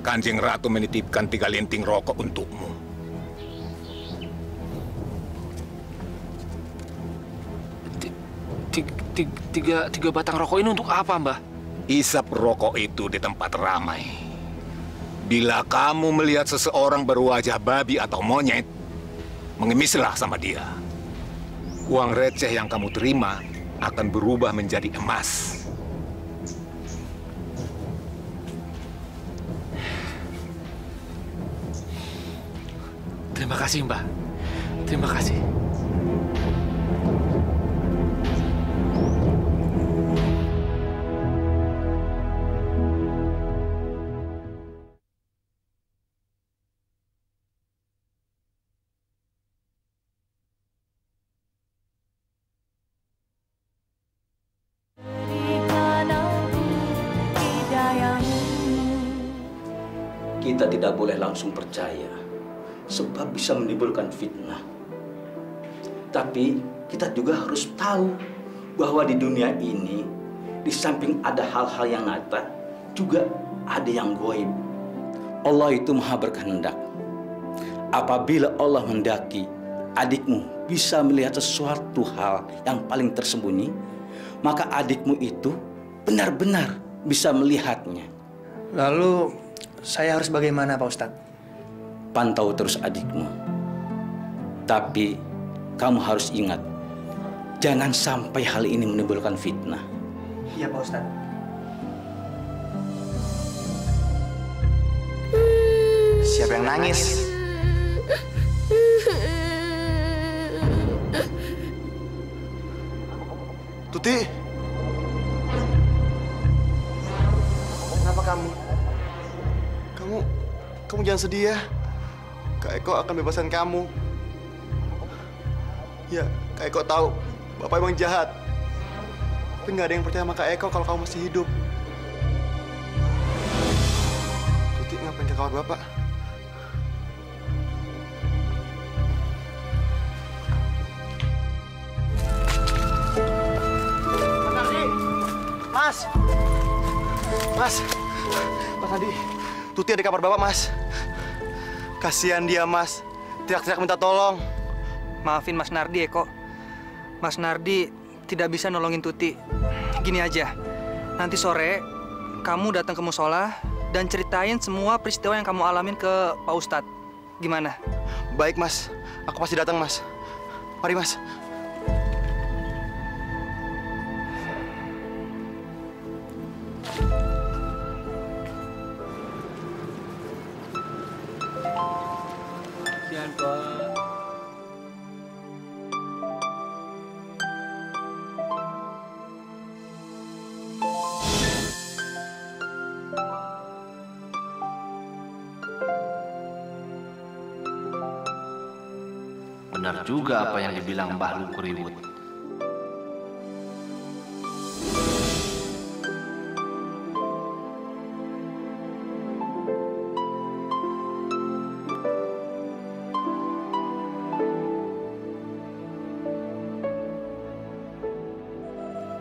[SPEAKER 9] Kanjeng Ratu menitipkan 3 linting rokok untukmu.
[SPEAKER 4] Tiga batang rokok ini untuk apa, Mbah?
[SPEAKER 9] Isap rokok itu di tempat ramai. Bila kamu melihat seseorang berwajah babi atau monyet, mengemislah sama dia. Uang receh yang kamu terima akan berubah menjadi emas.
[SPEAKER 4] Terima kasih, Mbah. Terima kasih.
[SPEAKER 15] kita tidak boleh langsung percaya, sebab bisa menimbulkan fitnah. Tapi kita juga harus tahu bahwa di dunia ini, di samping ada hal-hal yang nyata, juga ada yang gaib. Allah itu maha berkehendak. Apabila Allah mendaki adikmu bisa melihat sesuatu hal yang paling tersembunyi, maka adikmu itu benar-benar bisa melihatnya.
[SPEAKER 13] Lalu saya harus bagaimana, Pak Ustadz?
[SPEAKER 15] Pantau terus adikmu. Tapi kamu harus ingat, jangan sampai hal ini menimbulkan fitnah.
[SPEAKER 13] Iya, Pak Ustadz.
[SPEAKER 10] Siapa yang nangis? Tuti. Kenapa kamu? Kamu jangan sedih ya. Kak Eko akan bebaskan kamu. Ya, Kak Eko tahu Bapak emang jahat. Tapi nggak ada yang percaya sama Kak Eko kalau kamu masih hidup. Tuti ngapain ke kamar Bapak? Mas, Adi, Tuti ada kabar Bapak, Mas. Kasihan dia, Mas. Teriak-teriak minta tolong.
[SPEAKER 13] Maafin Mas Nardi, Eko. Mas Nardi tidak bisa nolongin Tuti. Gini aja, nanti sore kamu datang ke musola dan ceritain semua peristiwa yang kamu alamin ke Pak Ustadz. Gimana?
[SPEAKER 10] Baik, Mas. Aku pasti datang, Mas. Mari, Mas.
[SPEAKER 4] Benar juga apa yang dibilang Mbah Lu Kriwut.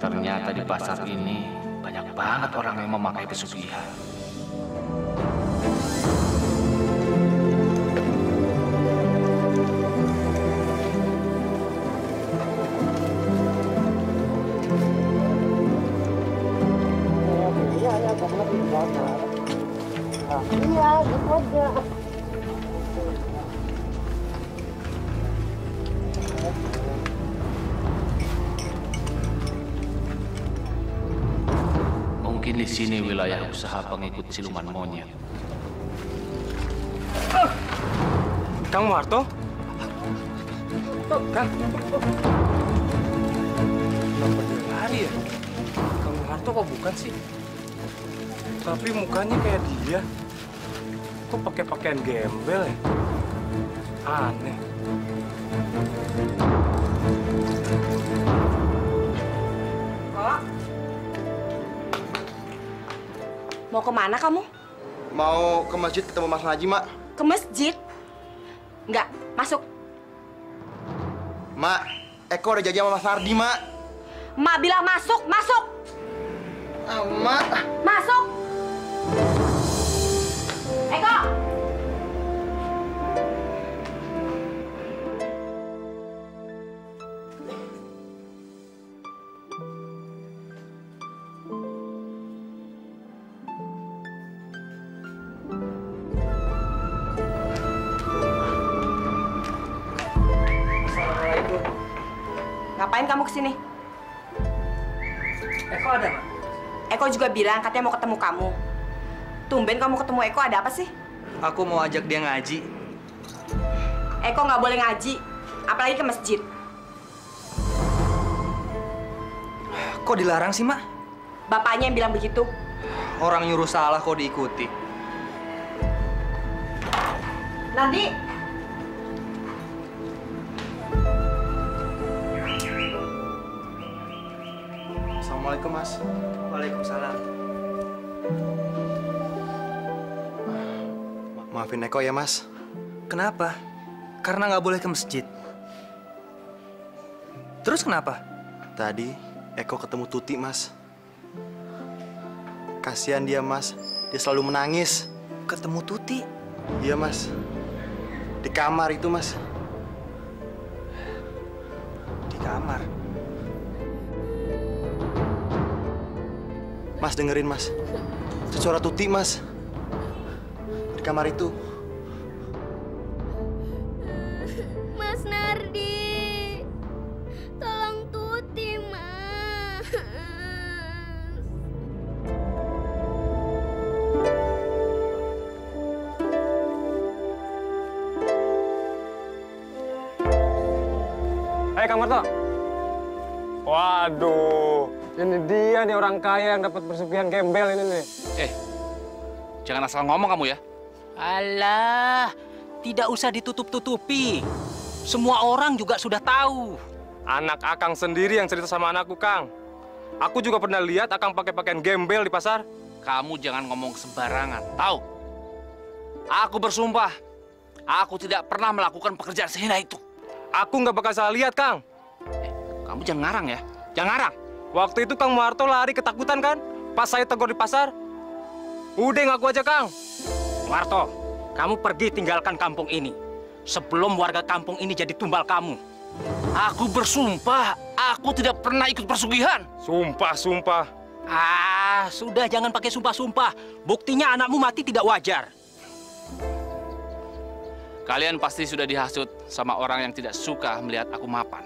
[SPEAKER 4] Ternyata di pasar ini banyak banget orang yang memakai pesugihan.
[SPEAKER 6] Iya, gitu aja.
[SPEAKER 4] Mungkin di sini wilayah usaha pengikut siluman monyet.
[SPEAKER 3] Kang Marto? Kang? Kenapa dia lari ya? Kang Marto kok bukan sih? Tapi mukanya kayak dia. Kok pakai pakaian gembel ya? Aneh.
[SPEAKER 8] Kok? Mau kemana kamu?
[SPEAKER 10] Mau ke masjid ketemu Mas Najim, Mak.
[SPEAKER 8] Ke masjid? Enggak, masuk.
[SPEAKER 10] Mak, Eko udah janji sama Mas Nardi, Mak.
[SPEAKER 8] Mak bilang masuk, masuk.
[SPEAKER 10] Mak.
[SPEAKER 8] Masuk. Eko.
[SPEAKER 13] Assalamualaikum.
[SPEAKER 8] Ngapain kamu kesini?
[SPEAKER 13] Eko ada, Mak?
[SPEAKER 8] Eko juga bilang katanya mau ketemu kamu. Tumben kamu ketemu Eko, ada apa sih?
[SPEAKER 13] Aku mau ajak dia ngaji.
[SPEAKER 8] Eko nggak boleh ngaji, apalagi ke masjid.
[SPEAKER 13] Kok dilarang sih, Mak?
[SPEAKER 8] Bapaknya yang bilang begitu.
[SPEAKER 13] Orang nyuruh salah kok diikuti.
[SPEAKER 8] Nanti.
[SPEAKER 10] Assalamualaikum, Mas.
[SPEAKER 13] Waalaikumsalam.
[SPEAKER 10] Maafin Eko ya, Mas.
[SPEAKER 13] Kenapa? Karena nggak boleh ke masjid. Terus kenapa?
[SPEAKER 10] Tadi Eko ketemu Tuti, Mas. Kasihan dia, Mas. Dia selalu menangis.
[SPEAKER 13] Ketemu Tuti?
[SPEAKER 10] Iya, Mas. Di kamar itu, Mas.
[SPEAKER 13] Di kamar?
[SPEAKER 10] Mas, dengerin, Mas. Itu suara Tuti, Mas. Di kamar itu.
[SPEAKER 11] Mas Nardi, tolong Tuti, Mas.
[SPEAKER 3] Hei, Kang Marto. Waduh, ini dia nih orang kaya yang dapat persugihan gembel ini nih.
[SPEAKER 4] Jangan asal ngomong kamu ya.
[SPEAKER 5] Alah, tidak usah ditutup-tutupi. Semua orang juga sudah tahu.
[SPEAKER 3] Anak Akang sendiri yang cerita sama anakku, Kang. Aku juga pernah lihat Akang pakai pakaian gembel di pasar.
[SPEAKER 4] Kamu jangan ngomong sembarangan, tahu? Aku bersumpah, aku tidak pernah melakukan pekerjaan sehina itu.
[SPEAKER 3] Aku nggak bakal salah lihat, Kang.
[SPEAKER 4] Kamu jangan ngarang ya, jangan ngarang.
[SPEAKER 3] Waktu itu Kang Marto lari ketakutan kan? Pas saya tegur di pasar. Udah ngaku aja, Kang.
[SPEAKER 5] Marto, kamu pergi tinggalkan kampung ini. Sebelum warga kampung ini jadi tumbal kamu.
[SPEAKER 4] Aku bersumpah, aku tidak pernah ikut persugihan.
[SPEAKER 3] Sumpah.
[SPEAKER 5] Ah, sudah jangan pakai sumpah-sumpah. Buktinya anakmu mati tidak wajar.
[SPEAKER 4] Kalian pasti sudah dihasut sama orang yang tidak suka melihat aku mapan.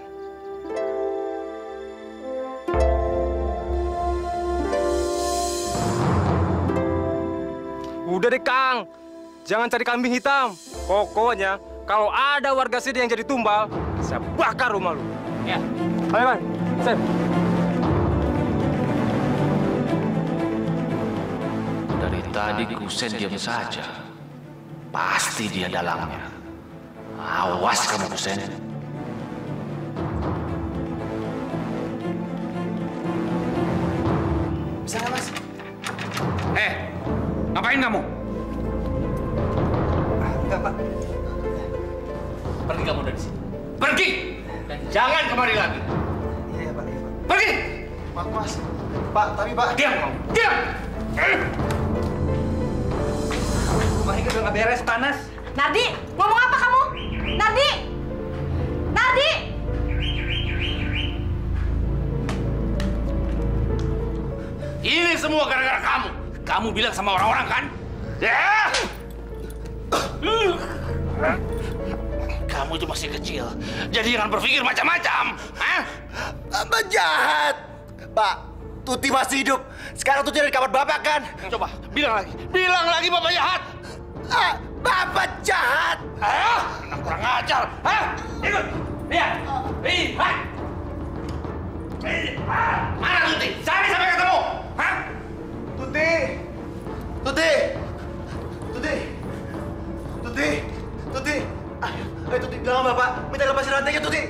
[SPEAKER 3] Udah deh, Kang. Jangan cari kambing hitam. Pokoknya, kalau ada warga sini yang jadi tumbal, saya bakar rumah lu.
[SPEAKER 5] Ya.
[SPEAKER 3] Ayo, Bang. Sen.
[SPEAKER 4] Dari tadi Kusen diam saja. Pasti dia dalangnya. Awas kamu, Kusen.
[SPEAKER 10] Bisa nggak, Mas?
[SPEAKER 4] Ngapain kamu?
[SPEAKER 10] Enggak, Pak.
[SPEAKER 4] Pergi kamu dari sini. Pergi! Dan jangan kembali lagi.
[SPEAKER 10] Iya, Pak.
[SPEAKER 4] Pergi!
[SPEAKER 10] Maaf, Mas. Pak, tapi Pak.
[SPEAKER 4] Diam kamu! Diam!
[SPEAKER 13] Rumah ini udah nggak beres, panas.
[SPEAKER 8] Nardi, ngomong apa kamu? Nardi! Nardi!
[SPEAKER 4] Ini semua gara-gara kamu. Kamu bilang sama orang-orang kan? Ya! Kamu itu masih kecil, jadi jangan berpikir macam-macam. Hah?
[SPEAKER 10] Abang jahat. Pak, Tuti masih hidup. Sekarang Tuti ada di kamar Bapak kan?
[SPEAKER 4] Coba, bilang lagi. Bilang lagi Bapak jahat.
[SPEAKER 10] Bapak jahat.
[SPEAKER 4] Anak kurang ajar. Hah? Ikut. Lihat. Lihat. Mana Tuti? Cari sampai ketemu. Hah?
[SPEAKER 10] Tuti. Ayo Tuti, bilang sama Bapak. Minta lepasin rantainya, Tuti.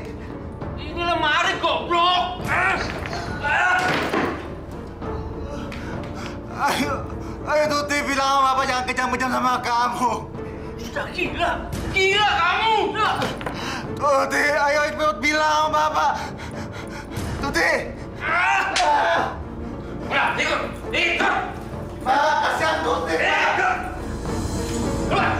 [SPEAKER 4] Ini lemari goblok.
[SPEAKER 10] Ayo Tuti, bilang sama Bapak jangan kejam-kejam sama kamu.
[SPEAKER 4] Sudah gila. Gila kamu.
[SPEAKER 10] Tuti, ayo bilang sama Bapak. Tuti.
[SPEAKER 4] Udah, ikut.
[SPEAKER 10] Pak, kasihan Tuti.
[SPEAKER 4] Keluar.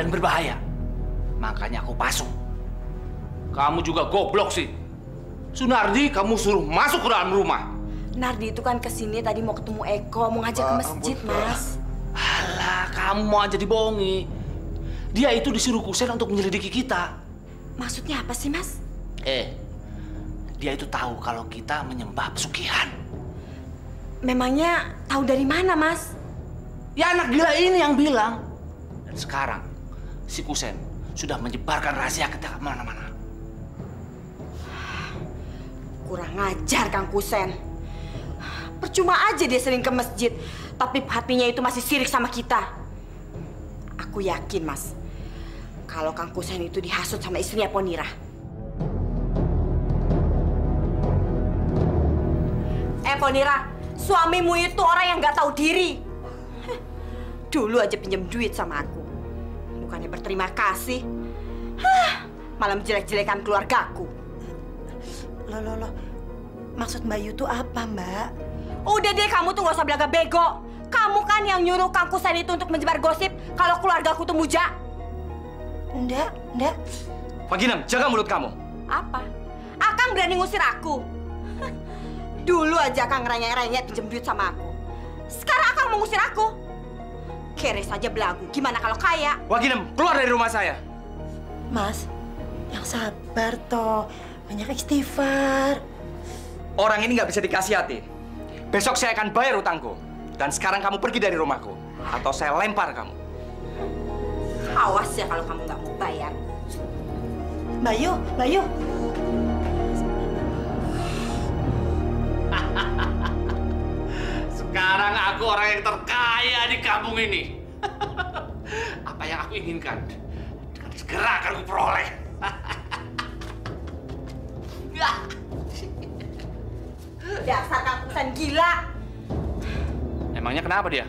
[SPEAKER 4] Berbahaya. Makanya aku pasung. Kamu juga goblok sih. Sunardi kamu suruh masuk ke dalam rumah.
[SPEAKER 8] Nardi itu kan kesini tadi mau ketemu Eko, mau ngajak ke masjid, Mas.
[SPEAKER 4] Alah, kamu mau aja dibohongi. Dia itu disuruh Kusen untuk menyelidiki kita.
[SPEAKER 8] Maksudnya apa sih, Mas?
[SPEAKER 4] Dia itu tahu kalau kita menyembah pesugihan.
[SPEAKER 8] memangnya tahu dari mana, Mas?
[SPEAKER 4] Ya anak gila ini yang bilang. Dan sekarang si Kusen sudah menyebarkan rahasia kita kemana-mana.
[SPEAKER 8] Kurang ajar Kang Kusen. Percuma aja dia sering ke masjid, tapi hatinya itu masih sirik sama kita. Aku yakin, Mas, kalau Kang Kusen itu dihasut sama istrinya Ponira. Ponira, suamimu itu orang yang nggak tahu diri. Dulu aja pinjam duit sama aku. Bukannya berterima kasih, malah menjelek-jelekan keluargaku.
[SPEAKER 7] Loh. Maksud Mbak Yu tuh apa, Mbak?
[SPEAKER 8] Udah deh, kamu tuh nggak usah belaga bego. Kamu kan yang nyuruh Kang Kusen itu untuk menyebar gosip kalau keluargaku tuh muja.
[SPEAKER 7] Enggak.
[SPEAKER 2] Pak Ginem, jaga mulut kamu.
[SPEAKER 8] Apa? Akang berani ngusir aku? Dulu aja Akang ngerengek-rengek pinjam duit sama aku. Sekarang Akang mau ngusir aku? Kere saja belagu, gimana kalau kaya?
[SPEAKER 2] Pak Ginem, keluar dari rumah saya.
[SPEAKER 7] Mas, yang sabar toh. Banyak istighfar.
[SPEAKER 2] Orang ini nggak bisa dikasih hati. Besok saya akan bayar utangku. Dan sekarang kamu pergi dari rumahku. Atau saya lempar kamu.
[SPEAKER 8] Awas ya kalau kamu nggak mau bayar.
[SPEAKER 7] Mbak Yu.
[SPEAKER 4] Sekarang aku orang yang terkaya di kampung ini. Apa yang aku inginkan dengan segera akan kuperoleh.
[SPEAKER 8] Dasar Kang Kusen gila.
[SPEAKER 4] Emangnya kenapa dia?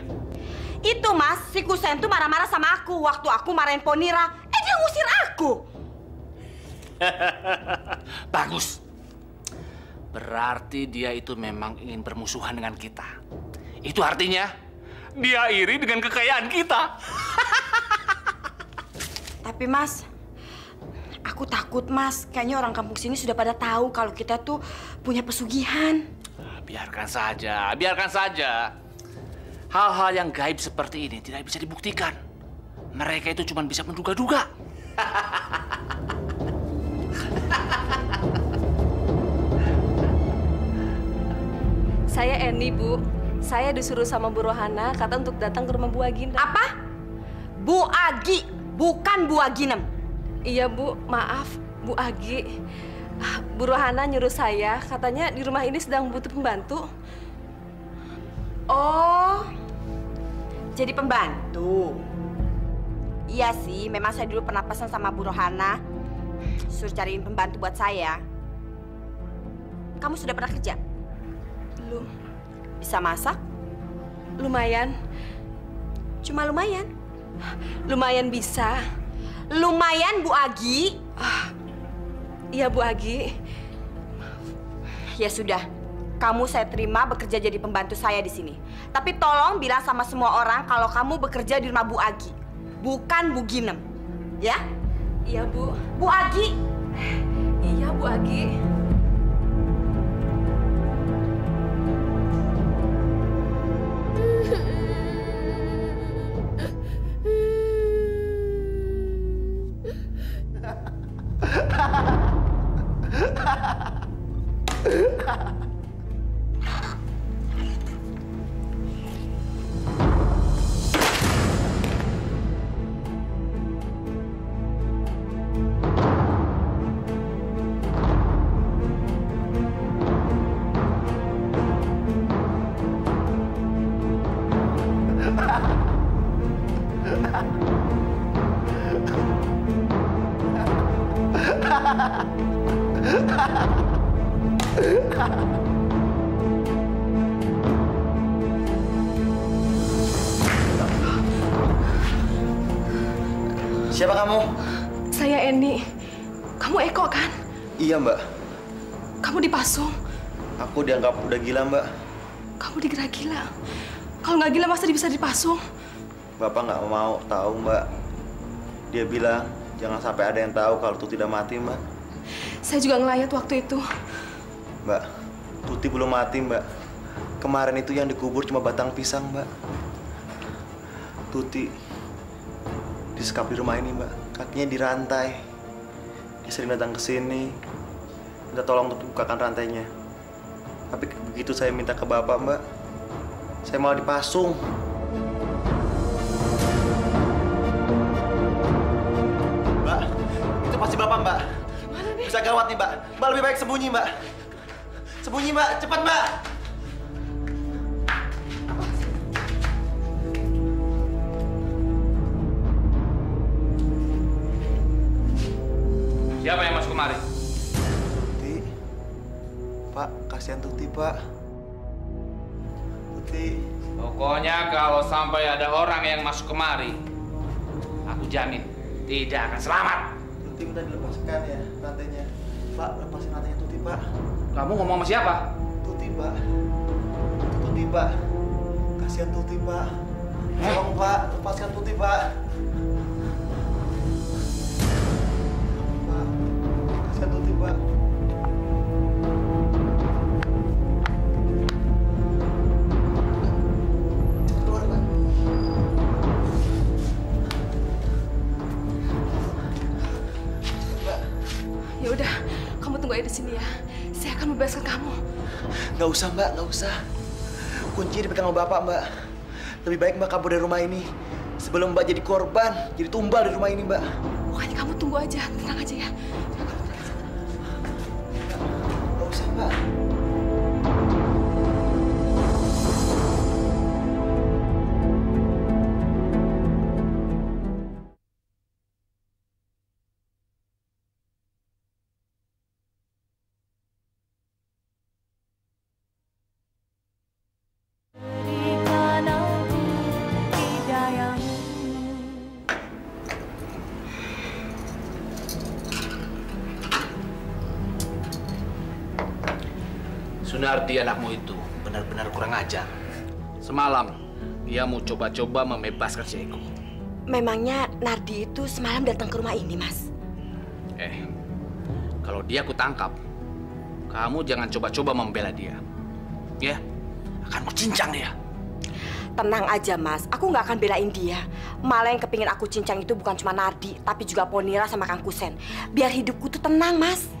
[SPEAKER 8] Itu Mas, si Kusen tuh marah-marah sama aku waktu aku marahin Ponira. Dia ngusir aku.
[SPEAKER 4] Bagus. Berarti dia itu memang ingin bermusuhan dengan kita. Itu artinya dia iri dengan kekayaan kita.
[SPEAKER 8] Tapi Mas, aku takut Mas. Kayaknya orang kampung sini sudah pada tahu kalau kita tuh punya pesugihan.
[SPEAKER 4] Biarkan saja, biarkan saja. Hal-hal yang gaib seperti ini tidak bisa dibuktikan. Mereka itu cuma bisa menduga-duga.
[SPEAKER 14] Saya Eni, Bu. Saya disuruh sama Bu Rohana, kata untuk datang ke rumah Bu Aginem.
[SPEAKER 8] Apa? Bu Agi, bukan Bu Aginem.
[SPEAKER 14] Iya, Bu. Maaf, Bu Agi. Bu Rohana nyuruh saya, katanya di rumah ini sedang butuh pembantu.
[SPEAKER 8] Oh, jadi pembantu. Iya sih, memang saya dulu pernah pesan sama Bu Rohana suruh cariin pembantu buat saya. Kamu sudah pernah kerja?
[SPEAKER 14] Belum.
[SPEAKER 8] Bisa masak?
[SPEAKER 14] Lumayan.
[SPEAKER 8] Cuma lumayan?
[SPEAKER 14] Lumayan bisa.
[SPEAKER 8] Lumayan, Bu Agi?
[SPEAKER 14] Iya, Bu Agi.
[SPEAKER 8] Ya sudah, kamu saya terima bekerja jadi pembantu saya di sini. Tapi tolong bilang sama semua orang kalau kamu bekerja di rumah Bu Agi, bukan Bu Ginem. Ya?
[SPEAKER 14] Iya, Bu.
[SPEAKER 8] Bu Agi?
[SPEAKER 14] Iya, Bu Agi.
[SPEAKER 10] Siapa kamu?
[SPEAKER 14] Saya Eni. Kamu Eko kan?
[SPEAKER 10] Iya, Mbak.
[SPEAKER 14] Kamu dipasung.
[SPEAKER 10] Aku dianggap udah gila, Mbak.
[SPEAKER 14] Kamu dikira gila. Kalau nggak gila masa bisa dipasung?
[SPEAKER 10] Bapak nggak mau tahu, Mbak. Dia bilang jangan sampai ada yang tahu kalau Tuti tidak mati, Mbak.
[SPEAKER 14] Saya juga ngelayat waktu itu.
[SPEAKER 10] Mbak, Tuti belum mati, Mbak. Kemarin itu yang dikubur cuma batang pisang, Mbak. Tuti disekap di rumah ini, Mbak. Kakinya dirantai. Dia sering datang ke sini, minta tolong untuk bukakan rantainya. Tapi begitu saya minta ke Bapak, Mbak, Saya malah dipasung. Mbak, itu pasti Bapak, Mbak. Bisa gawat nih, Mbak. Mbak lebih baik sembunyi, Mbak. Sembunyi, Mbak. Cepat, Mbak.
[SPEAKER 4] Siapa yang masuk kemari?
[SPEAKER 10] Tuti. Pak, kasihan Tuti, Pak. Tuti.
[SPEAKER 4] Pokoknya kalau sampai ada orang yang masuk kemari, aku jamin tidak akan selamat.
[SPEAKER 10] Tuti minta dilepaskan ya rantainya. Pak, lepasin rantainya Tuti, Pak.
[SPEAKER 4] Kamu ngomong sama siapa?
[SPEAKER 10] Tuti, Pak. Tuti, Pak. Kasihan Tuti, Pak. Tolong, Pak. Lepaskan Tuti, Pak. Pak. Kasihan Tuti, Pak. Keluar, Pak.
[SPEAKER 14] Ya udah, kamu tunggu aja di sini ya. Saya akan membebaskan kamu.
[SPEAKER 10] Nggak usah, Mbak. Nggak usah. Kunci dipegang sama Bapak, Mbak. Lebih baik Mbak kabur dari rumah ini sebelum Mbak jadi korban, jadi tumbal di rumah ini, Mbak.
[SPEAKER 14] Pokoknya kamu tunggu aja, tenang aja ya.
[SPEAKER 10] Nggak usah, Mbak.
[SPEAKER 4] Sunardi anakmu itu benar-benar kurang ajar. Semalam dia mau coba-coba membebaskan si Eko.
[SPEAKER 8] Memangnya Nardi itu semalam datang ke rumah ini, Mas?
[SPEAKER 4] Kalau dia kutangkap, kamu jangan coba-coba membela dia. Ya, akan kucincang dia.
[SPEAKER 8] Tenang aja, Mas. Aku nggak akan belain dia. Malah yang kepingin aku cincang itu bukan cuma Nardi, tapi juga Ponira sama Kang Kusen. Biar hidupku tuh tenang, Mas.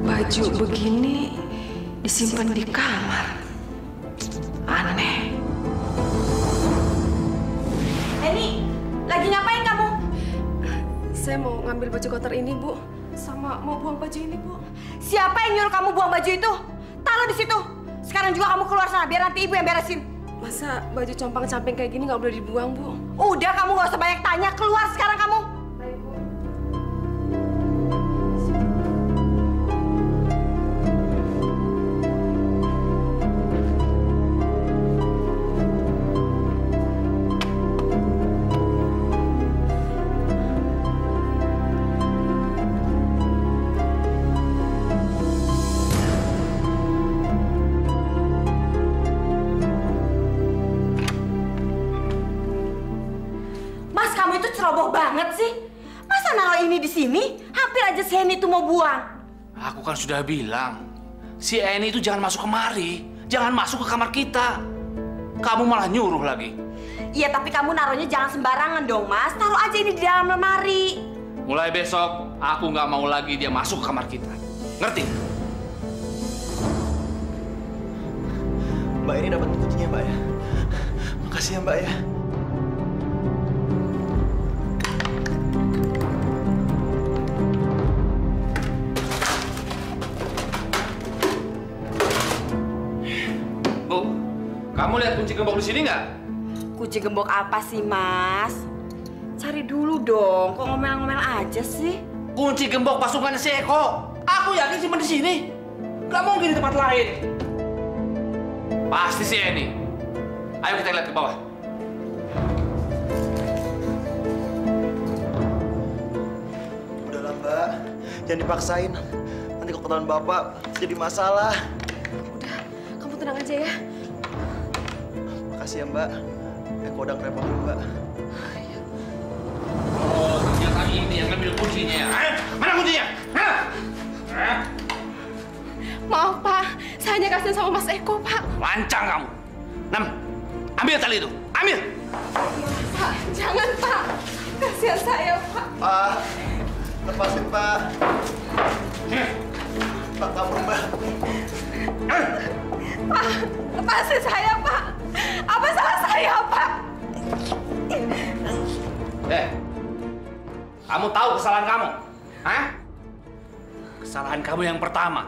[SPEAKER 14] Baju begini disimpan di kamar. Aneh.
[SPEAKER 8] Eni, lagi ngapain kamu?
[SPEAKER 14] Saya mau ngambil baju kotor ini, Bu. Sama mau buang baju ini, Bu.
[SPEAKER 8] Siapa yang nyuruh kamu buang baju itu? Taruh di situ. Sekarang juga kamu keluar sana, biar nanti ibu yang beresin.
[SPEAKER 14] Masa baju compang-camping kayak gini nggak boleh dibuang, Bu?
[SPEAKER 8] Udah, kamu nggak usah banyak tanya. Keluar sekarang kamu. Ceroboh banget sih. Masa naruh ini di sini? Hampir aja si Eni itu mau buang.
[SPEAKER 4] Aku kan sudah bilang, si Eni itu jangan masuk kemari. Jangan masuk ke kamar kita. Kamu malah nyuruh lagi.
[SPEAKER 8] Iya, tapi kamu naruhnya jangan sembarangan dong, Mas. Taruh aja ini di dalam lemari.
[SPEAKER 4] Mulai besok, aku nggak mau lagi dia masuk ke kamar kita. Ngerti?
[SPEAKER 10] Mbak, ini dapat kuncinya, Mbak ya. Makasih ya, Mbak ya.
[SPEAKER 4] Kamu lihat kunci gembok di sini nggak?
[SPEAKER 8] Kunci gembok apa sih, Mas? Cari dulu dong, kok ngomel-ngomel aja sih?
[SPEAKER 4] Kunci gembok pasukan si Eko. Aku yakin simpen di sini. Gak mungkin di tempat lain. Pasti si Eni. Ayo kita lihat ke bawah.
[SPEAKER 10] Udahlah Mbak, jangan dipaksain. Nanti kalau ketahuan Bapak jadi masalah.
[SPEAKER 8] Udah, kamu tenang aja ya.
[SPEAKER 10] Makasih ya Mbak. Eko udah ngerepotin Mbak.
[SPEAKER 4] Oh, ternyata ini yang ngambil kuncinya ya? Mana kuncinya?
[SPEAKER 14] Maaf Pak, saya hanya kasihan sama Mas Eko Pak.
[SPEAKER 4] Lancang kamu. Nem, ambil tali itu, ambil.
[SPEAKER 14] Pak, jangan Pak. Kasihan saya Pak.
[SPEAKER 10] Pak, lepasin Pak. Pak, kabur Mbak.
[SPEAKER 14] Pak, lepasin saya Pak. Apa salah saya Pak?
[SPEAKER 4] Kamu tahu kesalahan kamu? Hah? Kesalahan kamu yang pertama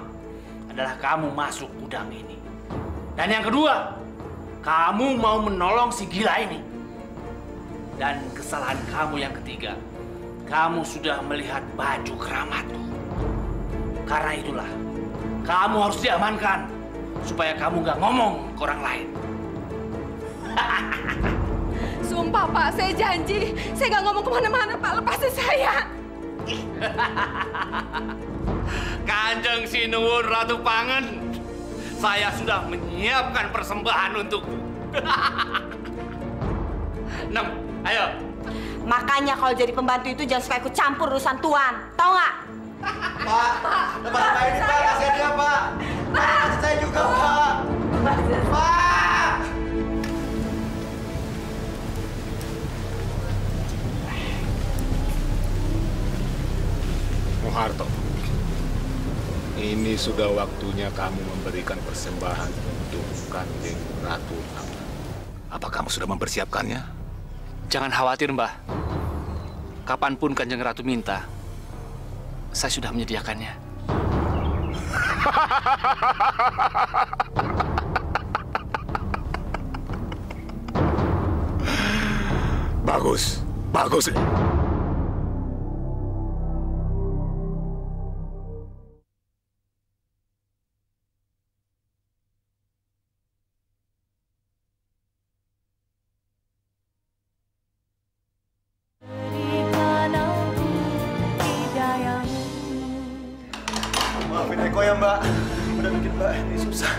[SPEAKER 4] adalah kamu masuk gudang ini. Dan yang kedua, kamu mau menolong si gila ini. Dan kesalahan kamu yang ketiga, kamu sudah melihat baju keramatku. Karena itulah, kamu harus diamankan supaya kamu nggak ngomong ke orang lain.
[SPEAKER 14] Sumpah Pak, saya janji. Saya nggak ngomong kemana-mana Pak, lepasin saya.
[SPEAKER 4] Kanjeng Sinuwun Ratu Pangen, saya sudah menyiapkan persembahan untukmu. Nem, ayo.
[SPEAKER 8] Makanya kalau jadi pembantu itu jangan suka ikut campur urusan tuan, tau nggak?
[SPEAKER 10] Pak, lepas Pak ini Pak, kasihan dia Pak. Pak, saya juga Pak. Pak.
[SPEAKER 9] Muharto, ini sudah waktunya kamu memberikan persembahan untuk Kanjeng Ratu Pangen. Apa kamu sudah mempersiapkannya?
[SPEAKER 4] Jangan khawatir, Mbah. Kapanpun Kanjeng Ratu minta, saya sudah menyediakannya.
[SPEAKER 9] Bagus, bagus.
[SPEAKER 10] Maafin Eko ya Mbak, udah bikin Mbak ini susah.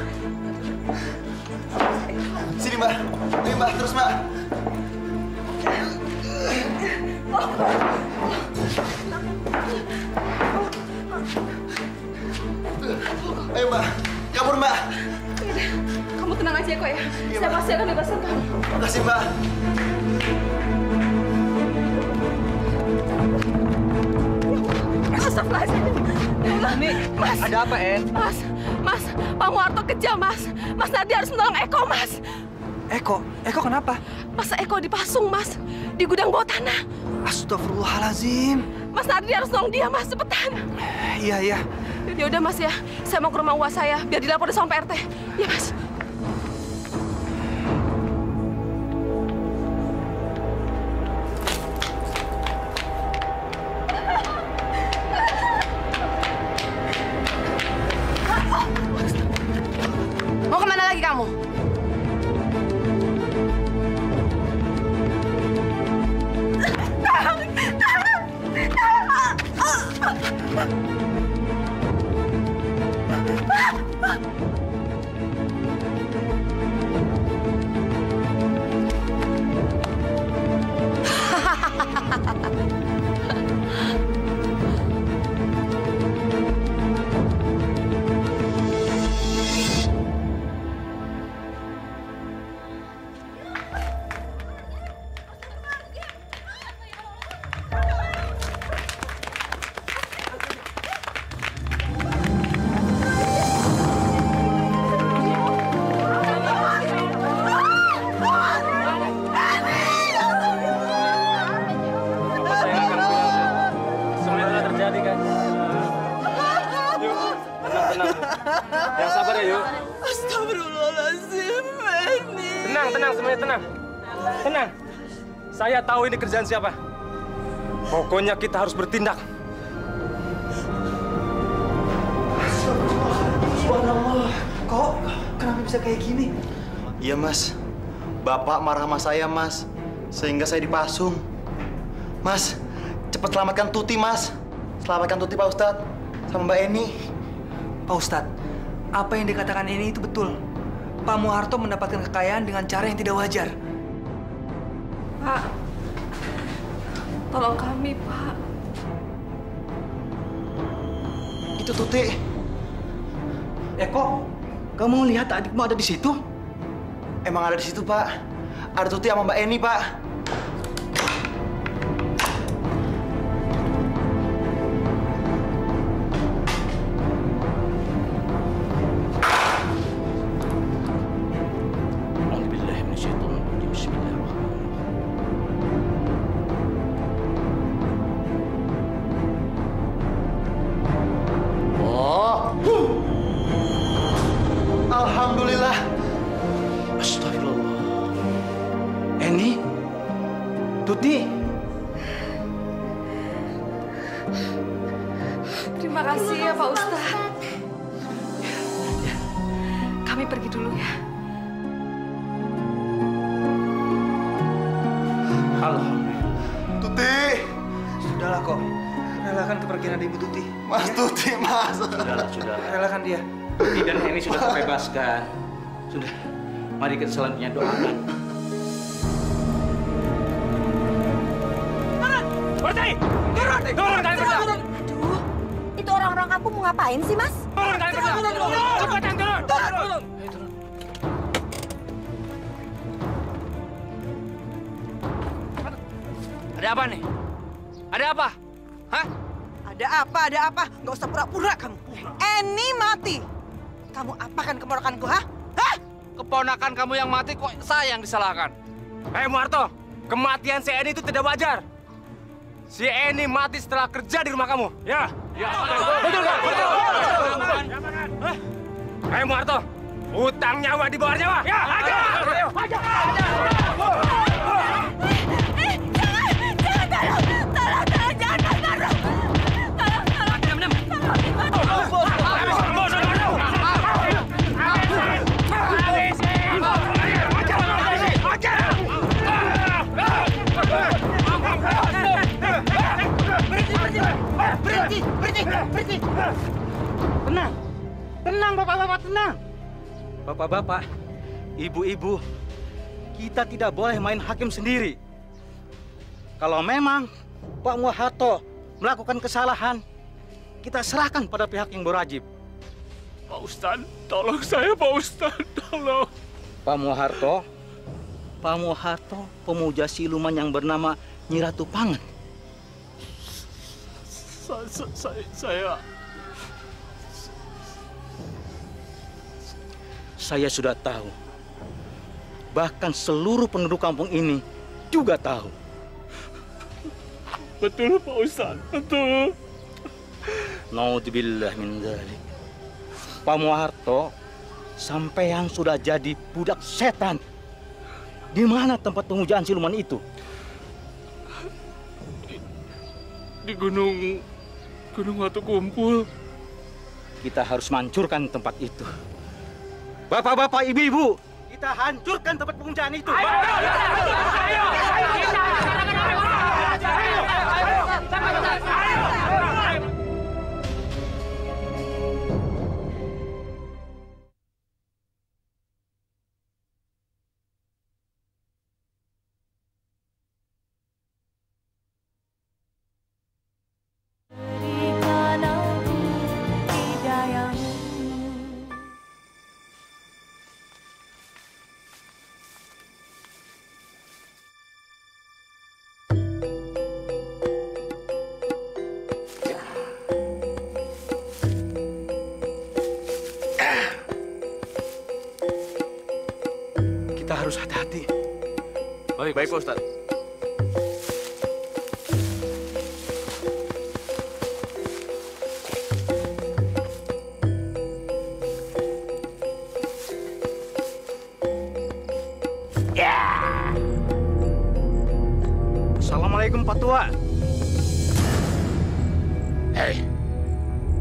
[SPEAKER 10] Sini Mbak, ini Mbak, terus Mbak. Ayo Mbak, kabur Mbak.
[SPEAKER 14] Kamu tenang aja kok ya. Saya pasti akan bebaskan kamu.
[SPEAKER 10] Makasih Mbak.
[SPEAKER 14] Astagfirullahaladzim.
[SPEAKER 13] Ini,
[SPEAKER 14] Mas.
[SPEAKER 13] ada apa, En?
[SPEAKER 14] Mas, Pak Muharto kejam, Mas. Mas Nardi harus menolong Eko, Mas.
[SPEAKER 13] Eko kenapa?
[SPEAKER 14] Mas Eko dipasung, Mas. Di gudang bawah tanah.
[SPEAKER 13] Astagfirullahaladzim.
[SPEAKER 14] Mas Nardi harus nolong dia, Mas. Cepetan.
[SPEAKER 13] Iya.
[SPEAKER 14] Ya udah, Mas ya. Saya mau ke rumah uas saya, biar dilaporin sama Pak RT. Ya, Mas. Mau kemana lagi kamu?
[SPEAKER 3] Yang sabar ya, yuk.
[SPEAKER 14] Astagfirullahaladzim, Benny.
[SPEAKER 3] Tenang, semuanya tenang. Tenang. Saya tahu ini kerjaan siapa. Pokoknya kita harus bertindak.
[SPEAKER 10] Subhanallah. Kok kenapa bisa kayak gini? Iya, Mas. Bapak marah sama saya, Mas. Sehingga saya dipasung. Mas, cepat selamatkan Tuti, Mas. Selamatkan Tuti, Pak Ustadz. Sama Mbak Eni.
[SPEAKER 13] Pak Ustadz, apa yang dikatakan ini itu betul. Pak Muharto mendapatkan kekayaan dengan cara yang tidak wajar.
[SPEAKER 14] Pak, tolong kami, Pak.
[SPEAKER 10] Itu Tuti.
[SPEAKER 1] Kok kamu lihat adikmu ada di situ?
[SPEAKER 10] Emang ada di situ, Pak. Ada Tuti sama Mbak Eni, Pak. Alhamdulillah.
[SPEAKER 1] Astagfirullah. Eni? Tuti?
[SPEAKER 14] Terima kasih ya, Pak Ustadz. Kami pergi dulu ya.
[SPEAKER 10] Alhamdulillah. Tuti!
[SPEAKER 13] Sudahlah kok. Relakan kepergian adik Ibu Tuti.
[SPEAKER 10] Mas Tuti, Mas.
[SPEAKER 1] Sudahlah.
[SPEAKER 13] Relakan dia.
[SPEAKER 1] Tuti dan Eni sudah terbebaskan. Sudah. Mari kita selanjutnya doakan.
[SPEAKER 8] Berhenti! Turun! Turun kalian berdua! Aduh, itu orang-orang kampung mau ngapain sih, Mas?
[SPEAKER 3] Turun kalian berdua! Cepetan turun!
[SPEAKER 8] Turun!
[SPEAKER 4] Ada apa nih? Ada apa? Hah?
[SPEAKER 16] Ada apa? Nggak usah pura-pura kamu. Eni mati. Kamu apakan keponakanku, hah? Hah?
[SPEAKER 4] Keponakan kamu yang mati kok saya yang disalahkan?
[SPEAKER 3] Hei Muharto, kematian si Eni itu tidak wajar. Si Eni mati setelah kerja di rumah kamu. Ya. Betul kan? Betul. Hei Muharto, utang nyawa di bawah nyawa. Ya, aja.
[SPEAKER 1] Berhenti. Tenang, bapak-bapak, tenang. Bapak-bapak, ibu-ibu, kita tidak boleh main hakim sendiri. Kalau memang Pak Muharto melakukan kesalahan, kita serahkan pada pihak yang berwajib.
[SPEAKER 3] Pak Ustadz, tolong saya, Pak Ustadz, tolong.
[SPEAKER 1] Pak Muharto pemuja siluman yang bernama Nyi Ratu Pangan. Saya sudah tahu. Bahkan seluruh penduduk kampung ini juga tahu.
[SPEAKER 3] Betul, Pak Ustadz, betul.
[SPEAKER 1] Naudzubillah min dzalik. Pak Muharto, sampean sudah jadi budak setan. Di mana tempat pemujaan siluman itu?
[SPEAKER 3] Di Gunung Watu Kumpul.
[SPEAKER 1] Kita harus menghancurkan tempat itu. Bapak-bapak, ibu-ibu, kita hancurkan tempat pemujaan itu. Kita harus hati-hati.
[SPEAKER 3] Baik, Pak Ustadz.
[SPEAKER 1] Assalamualaikum Pak Tua.
[SPEAKER 9] Hei,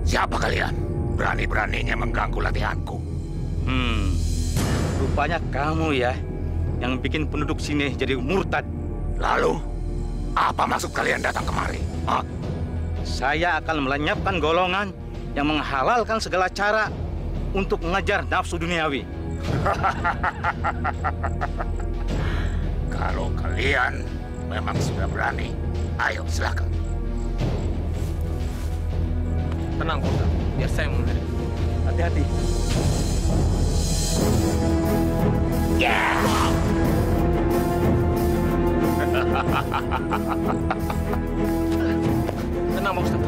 [SPEAKER 9] siapa kalian? Berani-beraninya mengganggu latihanku.
[SPEAKER 1] Rupanya kamu ya yang bikin penduduk sini jadi murtad.
[SPEAKER 9] Lalu, apa maksud kalian datang kemari? Hah?
[SPEAKER 1] Saya akan melenyapkan golongan yang menghalalkan segala cara untuk mengejar nafsu duniawi.
[SPEAKER 9] Kalau kalian memang sudah berani, ayo silakan.
[SPEAKER 3] Tenang, Ustaz. Biar saya menghadapi.
[SPEAKER 1] Hati-hati.
[SPEAKER 3] Tenang, Pak Ustaz.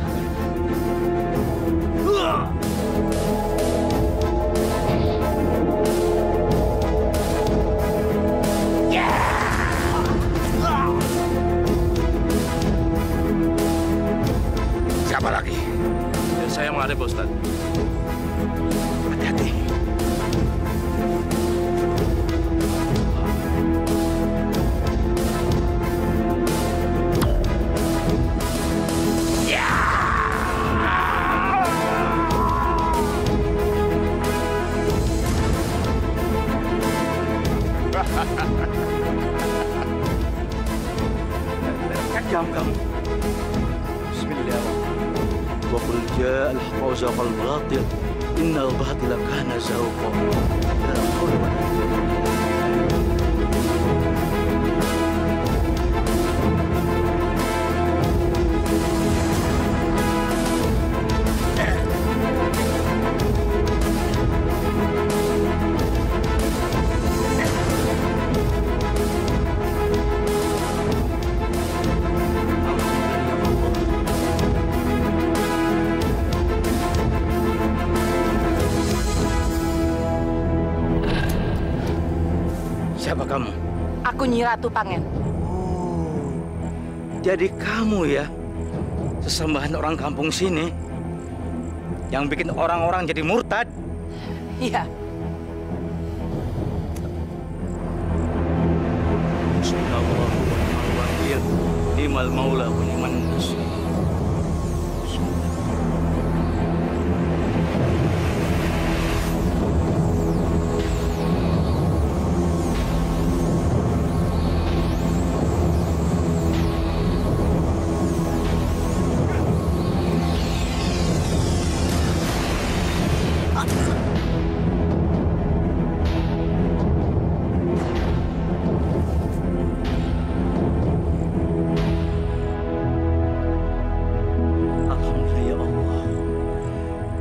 [SPEAKER 9] Siapa lagi?
[SPEAKER 3] Saya menghadapi, Pak Ustaz.
[SPEAKER 1] Hati-hati. Kejam kamu. Bismillahirrahmanirrahim. Wa qul jaa al-haqq wa zahaqa al-batil. Innal batila kana zahuqa. La hawla wa la Siapa kamu?
[SPEAKER 14] Aku Nyi Ratu Pangen.
[SPEAKER 1] Jadi kamu ya, sesembahan orang kampung sini yang bikin orang-orang jadi murtad?
[SPEAKER 14] Iya.
[SPEAKER 1] Bismillahirrahmanirrahim. Ni'mal maula wa ni'man nasir.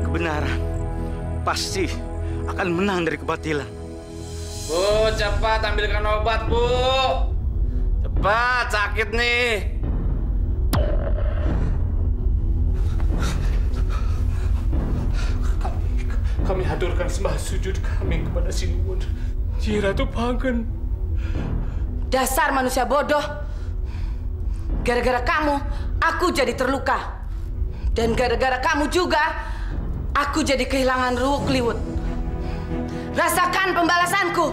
[SPEAKER 1] Kebenaran pasti akan menang dari kebatilan.
[SPEAKER 4] Bu, cepat ambilkan obat, Bu. Cepat, sakit nih.
[SPEAKER 3] Kami haturkan sembah sujud kami kepada Sinuwun, Nyi Ratu Pangen.
[SPEAKER 14] Dasar manusia bodoh. Gara-gara kamu, aku jadi terluka. Dan gara-gara kamu juga, aku jadi kehilangan ruh Kliwut. Rasakan pembalasanku.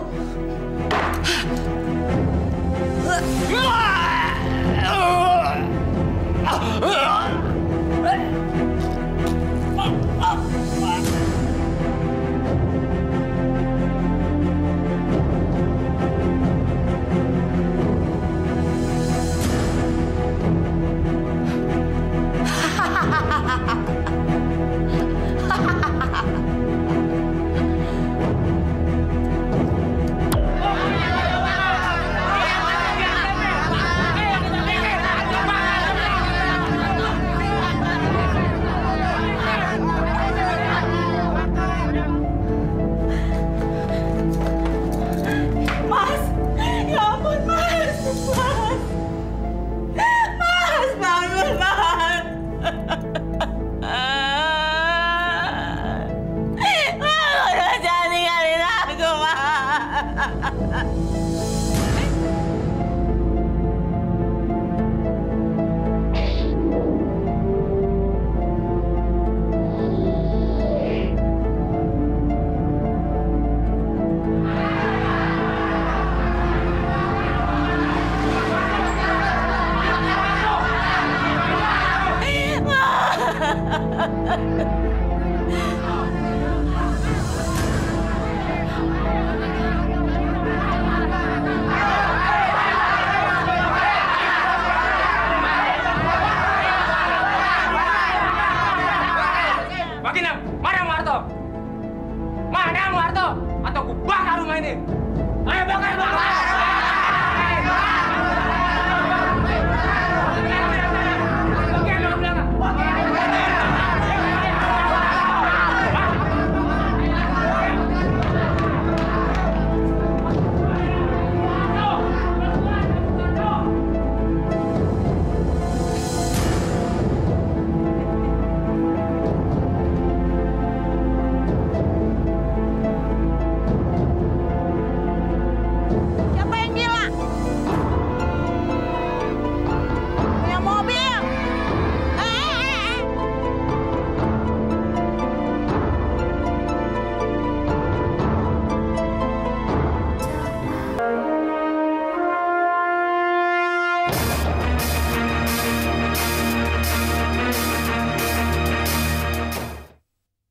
[SPEAKER 3] rumah ini. Ayo bang, ayo bang!